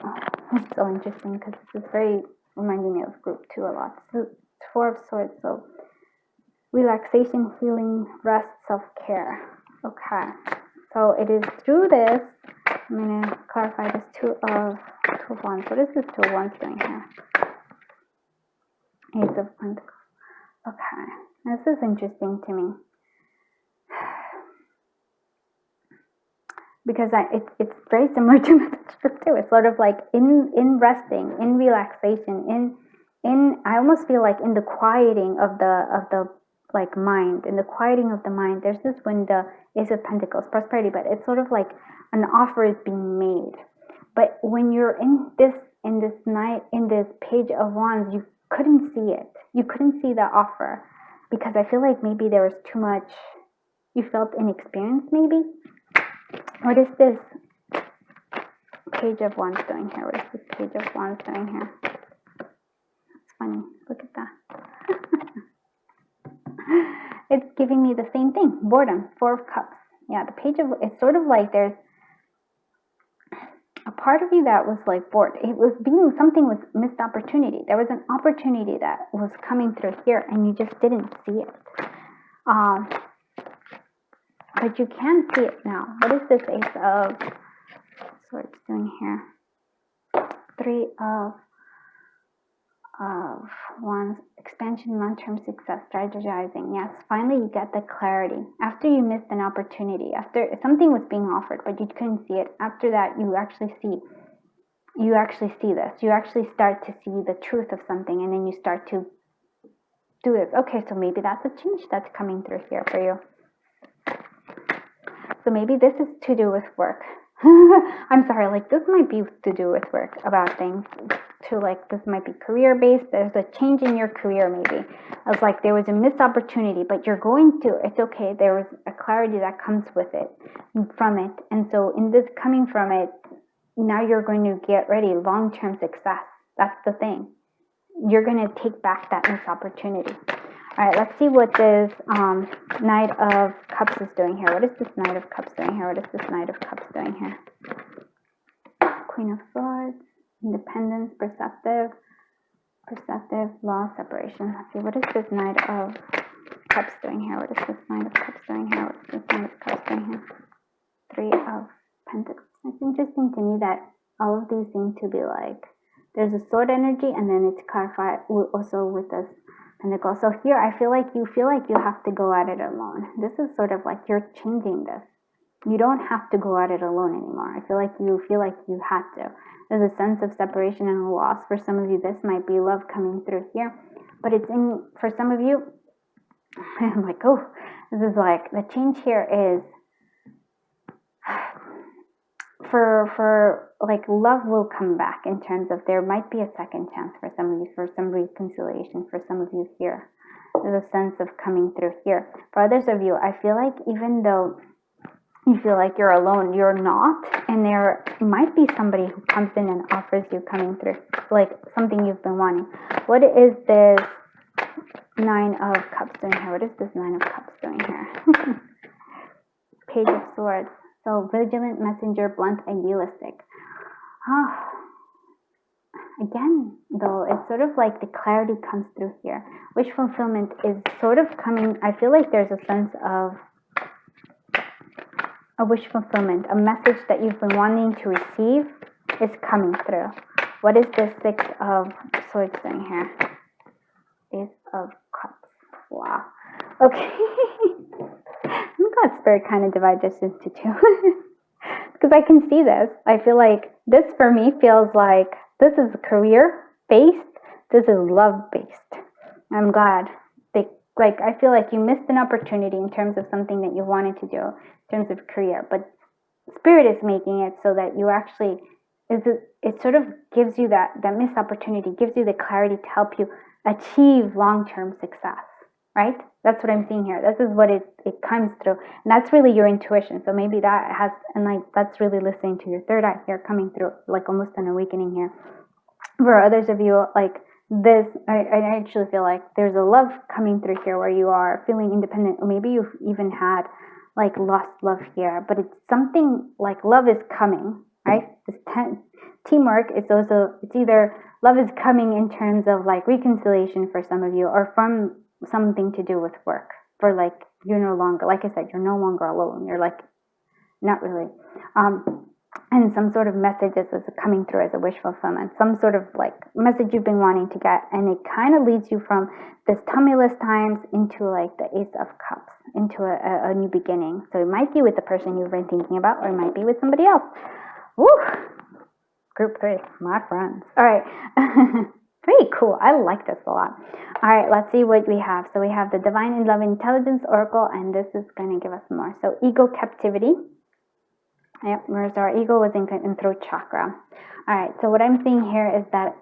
Oh, it's so interesting because this is very reminding me of group 2 a lot. So, Four of Swords, so relaxation, healing, rest, self-care. Okay. So it is through this, I'm going to clarify this Two of Wands. What is this Two of Wands doing here? Ace of Pentacles. Okay. This is interesting to me. Because it's very similar to the script too. It's sort of like in resting, in relaxation, in I almost feel like in the quieting of the like mind, in the quieting of the mind. There's this when the Ace of Pentacles, prosperity, but it's sort of like an offer is being made. But when you're in this Page of Wands, you couldn't see it. You couldn't see the offer because I feel like maybe there was too much. You felt inexperienced, maybe. What is this Page of Wands doing here? What is this Page of Wands doing here? It's funny. Look at that. It's giving me the same thing. Boredom. Four of Cups. Yeah, the Page of... It's sort of like there's a part of you that was like bored. It was being... Something was missed opportunity. There was an opportunity that was coming through here and you just didn't see it. But you can see it now. What is this Ace of Swords doing here? Three of Wands, expansion, long-term success, strategizing. Yes, finally you get the clarity. After you missed an opportunity, after something was being offered, but you couldn't see it. After that, you actually see this. You actually start to see the truth of something, and then you start to do this. Okay, so maybe that's a change that's coming through here for you. So maybe this is to do with work. I'm sorry, like this might be to do with work, about things. To like, this might be career-based. There's a change in your career maybe. It's like there was a missed opportunity, but you're going to, it's okay. There was a clarity that comes with it, from it. And so in this coming from it, now you're going to get ready, long-term success. That's the thing. You're going to take back that missed opportunity. All right, let's see what this Knight of Cups is doing here. What is this Knight of Cups doing here? What is this Knight of Cups doing here? Queen of Swords, independence, perceptive, law, separation. Let's see, what is this Knight of Cups doing here? What is this Knight of Cups doing here? What is this Knight of Cups doing here? Three of Pentacles. It's interesting to me that all of these seem to be like, there's a sword energy and then it's clarified also with this Pentacle. So here I feel like you have to go at it alone. This is sort of like you're changing this. You don't have to go at it alone anymore. I feel like you had to. There's a sense of separation and a loss. For some of you, this might be love coming through here. But it's in, for some of you, I'm like, oh, this is like, the change here is, for like love will come back in terms of there might be a second chance for some of you, for some reconciliation for some of you here. There's a sense of coming through here. For others of you, I feel like even though you feel like you're alone, you're not, and there might be somebody who comes in and offers you coming through, like something you've been wanting. What is this Nine of Cups doing here? What is this Nine of Cups doing here? Page of Swords. So vigilant, messenger, blunt, idealistic. Again, though, it's sort of like the clarity comes through here. Wish fulfillment is sort of coming. I feel like there's a sense of a wish fulfillment. A message that you've been wanting to receive is coming through. What is this Six of Swords doing here? Ace of Cups. Wow. Okay. I'm glad Spirit kind of divides this into two. Because I can see this. I feel like this for me feels like this is career-based. This is love-based. I'm glad they like, I feel like you missed an opportunity in terms of something that you wanted to do in terms of career, but Spirit is making it so that you actually, it sort of gives you that missed opportunity, gives you the clarity to help you achieve long-term success, right? That's what I'm seeing here. This is what it comes through. And that's really your intuition. So maybe that has, and like, that's really listening to your third eye here coming through, like almost an awakening here. For others of you, like this, I actually feel like there's a love coming through here where you are feeling independent, or maybe you've even had like lost love here, but it's something like love is coming, right? This teamwork is also, it's either love is coming in terms of like reconciliation for some of you, or from something to do with work, for like, you're no longer, like I said, you're no longer alone. You're like, not really. And some sort of message is coming through as a wish fulfillment, some sort of like message you've been wanting to get, and it kind of leads you from this tummyless times into like the Ace of Cups, into a new beginning. So it might be with the person you've been thinking about, or it might be with somebody else. Woo! Group 3, my friends. All right. Very cool. I like this a lot. All right, let's see what we have. So we have the Divine and Love Intelligence Oracle, and this is going to give us more. So ego captivity. Yep, whereas our ego was in throat chakra. All right, so what I'm seeing here is that,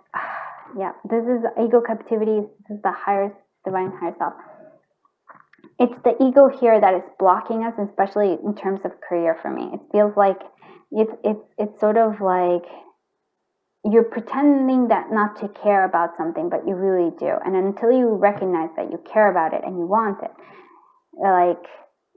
yeah, this is ego captivity. This is the higher, divine higher self. It's the ego here that is blocking us, especially in terms of career for me. It feels like it's sort of like you're pretending that not to care about something, but you really do. And until you recognize that you care about it and you want it, like,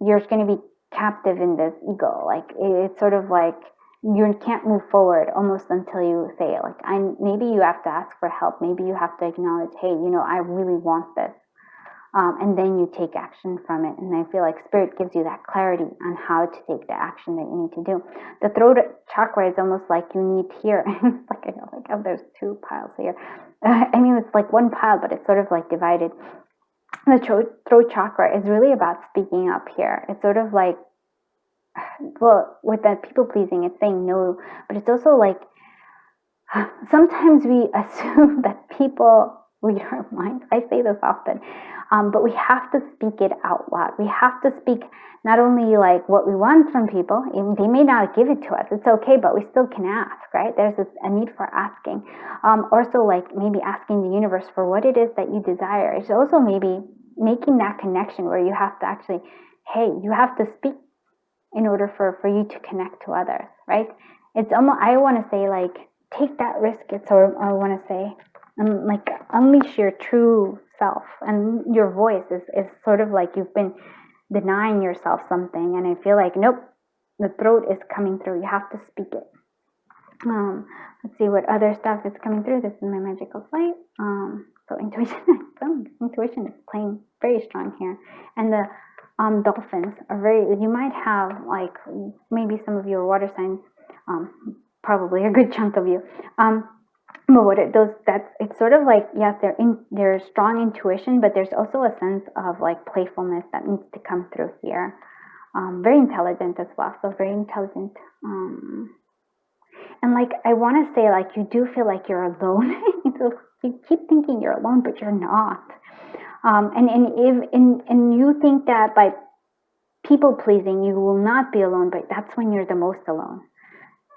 you're going to be captive in this ego. Like, it's sort of like you can't move forward almost until you say it. Like, maybe you have to ask for help. Maybe you have to acknowledge, hey, I really want this. And then you take action from it. And I feel like Spirit gives you that clarity on how to take the action that you need to do. The throat chakra is almost like you need here. Like, I know, like, oh, there's 2 piles here. I mean, it's like one pile, but it's sort of like divided. The throat chakra is really about speaking up here. It's sort of like, well, with that people pleasing, it's saying no, but it's also like, sometimes we assume that people read our minds. I say this often, but we have to speak it out loud. We have to speak not only like what we want from people, they may not give it to us, it's okay, but we still can ask, right? There's a need for asking. Also, like, maybe asking the universe for what it is that you desire. It's also maybe making that connection where you have to actually, hey, you have to speak in order for you to connect to others, right? It's almost, I want to say, like, take that risk. It's, or I want to say, like, unleash your true self. And your voice is sort of like you've been denying yourself something. And I feel like, nope, the throat is coming through. You have to speak it. Let's see what other stuff is coming through. This is my magical flight. So intuition is playing very strong here. And the dolphins are very, you might have, like, maybe some of your water signs, probably a good chunk of you. But what it does, it's sort of like, yes, there's strong intuition, but there's also a sense of like playfulness that needs to come through here. Very intelligent as well, so very intelligent. And like, I want to say, like, you do feel like you're alone. So you keep thinking you're alone, but you're not. And you think that by people pleasing you will not be alone, but that's when you're the most alone.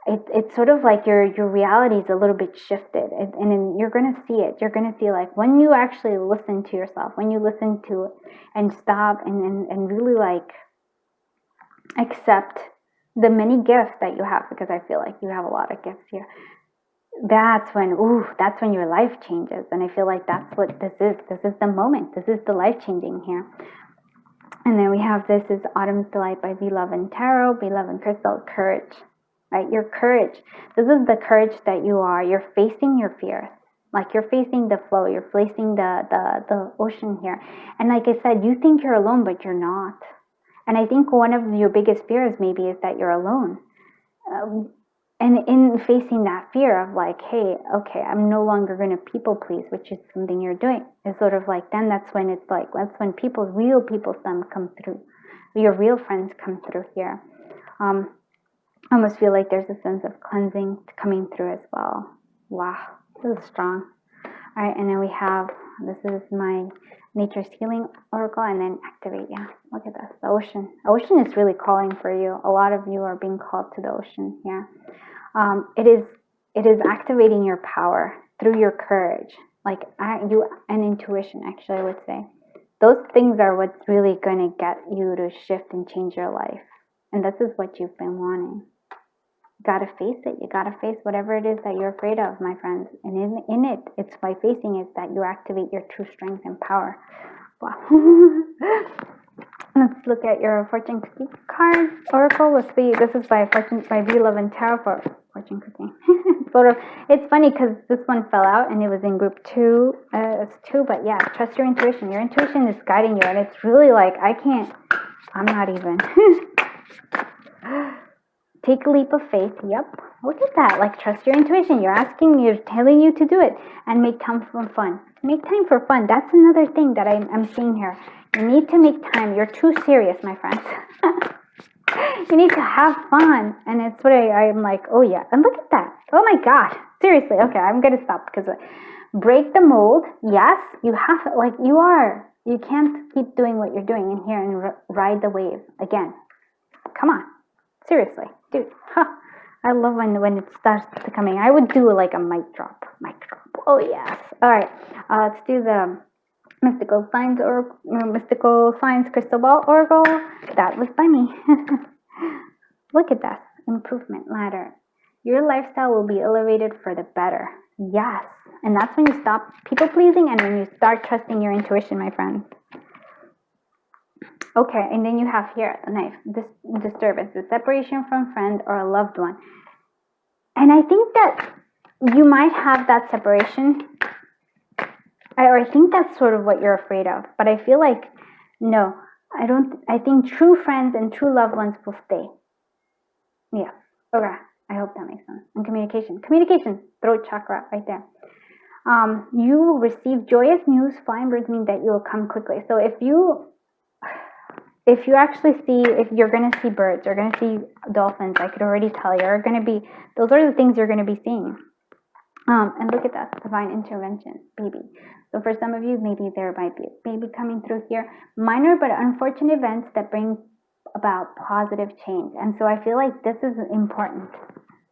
It's sort of like your reality is a little bit shifted, and then you're going to see it. You're going to see, like, when you actually listen to yourself, when you listen to it and stop and really, like, accept the many gifts that you have, because I feel like you have a lot of gifts here. That's when your life changes. And I feel like that's what this is. This is the moment. This is the life changing here. And then we have, this is Autumn's Delight by Beloved and Tarot, Beloved and Crystal, Courage. Right? Your courage. This is the courage that you are. You're facing your fears. Like, you're facing the flow. You're facing the ocean here. And like I said, you think you're alone, but you're not. And I think one of your biggest fears maybe is that you're alone. And in facing that fear of, like, hey, okay, I'm no longer going to people please, which is something you're doing. It's sort of like, then that's when it's like, that's when real people come through. Your real friends come through here. I almost feel like there's a sense of cleansing coming through as well. Wow, this is strong. All right, and then we have This is my Nature's Healing Oracle, and then activate. Yeah, look at this. The ocean. The ocean is really calling for you. A lot of you are being called to the ocean here. It is activating your power through your courage, like and intuition. Actually, I would say those things are what's really going to get you to shift and change your life. And this is what you've been wanting. You gotta face it. You gotta face whatever it is that you're afraid of, my friends. And in it, it's by facing it that you activate your true strength and power. Wow. Let's look at your fortune cookie card oracle. Let's see. This is by V Love and Tarot for fortune cookie. It's funny because this one fell out and it was in group 2. It's 2, but yeah, trust your intuition. Your intuition is guiding you, and it's really like I'm not even. Take a leap of faith. Yep. Look at that. Like, trust your intuition. You're telling you to do it, and make time for fun. Make time for fun. That's another thing that I'm seeing here. You need to make time. You're too serious, my friends. You need to have fun. And it's what I'm like, oh yeah. And look at that. Oh my God. Seriously. Okay, I'm going to stop because break the mold. Yes, you have, like, you can't keep doing what you're doing in here and ride the wave again. Come on. Seriously, dude. I love when it starts coming. I would do like a mic drop. Oh yes. All right. Let's do the mystical signs crystal ball oracle. That was by me. Look at that improvement ladder. Your lifestyle will be elevated for the better. Yes, and that's when you stop people pleasing and when you start trusting your intuition, my friend. Okay, and then you have here the knife, this disturbance, the separation from friend or a loved one. And I think that you might have that separation, or I think that's sort of what you're afraid of. But I feel like, no, I don't. I think true friends and true loved ones will stay. Yeah, okay, I hope that makes sense. And communication, throat chakra right there. You will receive joyous news. Flying birds mean that you will come quickly. So if you actually see, if you're going to see birds, you're going to see dolphins, I could already tell those are the things you're going to be seeing. And look at that, divine intervention, baby. So for some of you, maybe there might be a baby coming through here. Minor but unfortunate events that bring about positive change. And so I feel like this is important.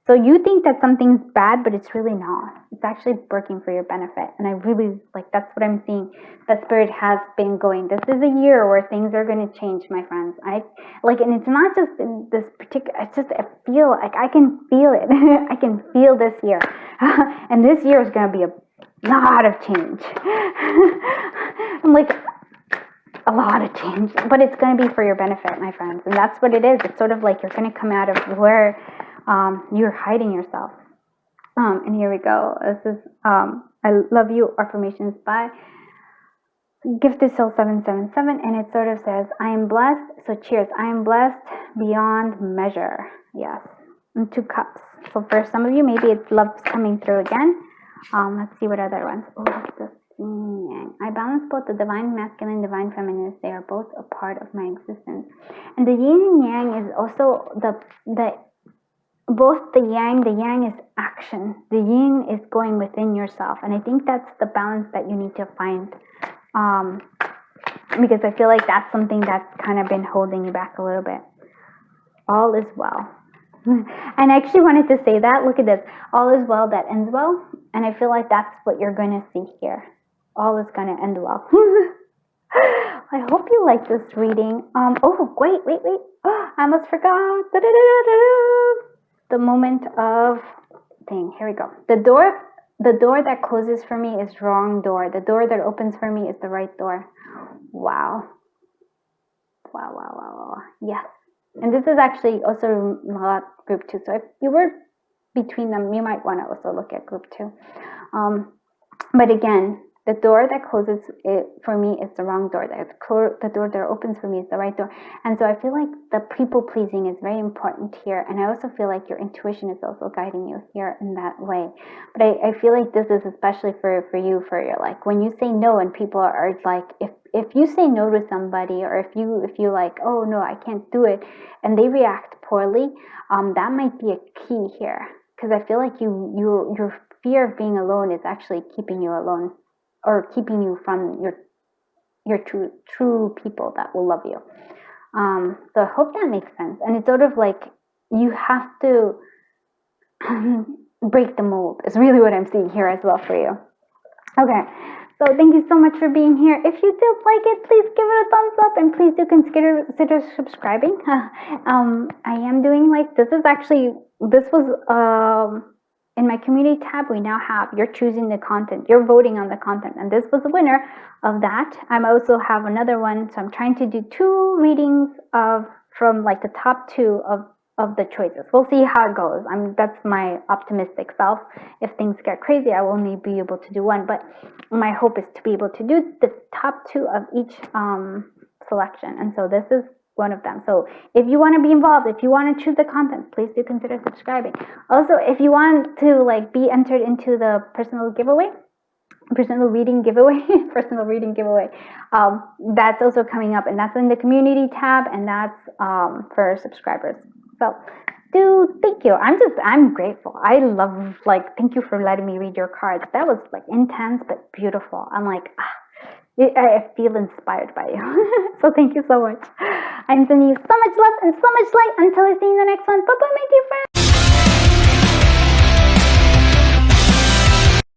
So you think that something's bad, but it's really not. It's actually working for your benefit. And I really, that's what I'm seeing. That spirit has been going. This is a year where things are going to change, my friends. And it's not just in this particular, it's just, I can feel it. I can feel this year. And this year is going to be a lot of change. I'm like, a lot of change. But it's going to be for your benefit, my friends. And that's what it is. It's sort of like you're going to come out of where you're hiding yourself. And here we go. This is I Love You affirmations by Gifted Soul 777, and it sort of says, I am blessed. So cheers. I am blessed beyond measure. Yes. And 2 cups. So for some of you, maybe it's love's coming through again. Let's see what other ones. Oh, look at this. I balance both the divine masculine, divine feminine. They are both a part of my existence. And the yin and yang is also both the yang is action. The yin is going within yourself. And I think that's the balance that you need to find. Because I feel like that's something that's kind of been holding you back a little bit. All is well. And I actually wanted to say that. Look at this. All is well that ends well. And I feel like that's what you're going to see here. All is going to end well. I hope you like this reading. Oh, wait. Oh, I almost forgot. The moment of thing. Here we go. The door that closes for me is wrong door. The door that opens for me is the right door. Wow. Yes. And this is actually also not group 2. So if you were between them, you might want to also look at group 2. But again, the door that closes it for me is the wrong door. The door that opens for me is the right door. And so I feel like the people pleasing is very important here. And I also feel like your intuition is also guiding you here in that way. But I feel like this is especially for you, for your, like, when you say no and people are like, if you say no to somebody, or if you like, oh no, I can't do it, and they react poorly, that might be a key here. Because I feel like your fear of being alone is actually keeping you alone. or keeping you from your true people that will love you. So I hope that makes sense. And it's sort of like you have to break the mold is really what I'm seeing here as well for you. Okay, so thank you so much for being here. If you did like it, please give it a thumbs up, and please do consider subscribing. I am doing like this was in my community tab. We now have you're choosing the content, you're voting on the content, and this was the winner of that. I also have another one, so I'm trying to do 2 readings from like the top 2 of the choices. We'll see how it goes. That's my optimistic self. If things get crazy, I will only be able to do 1, but my hope is to be able to do the top 2 of each selection, and so this is one of them. So if you want to be involved, if you want to choose the content, please do consider subscribing. Also, if you want to like be entered into the personal reading giveaway, that's also coming up, and that's in the community tab, and that's for subscribers. So thank you. I'm grateful. I love, like, thank you for letting me read your cards. That was like intense but beautiful. I'm like, I feel inspired by you. So thank you so much. I'm sending you so much love and so much light until I see you in the next one. Bye bye, my dear friends.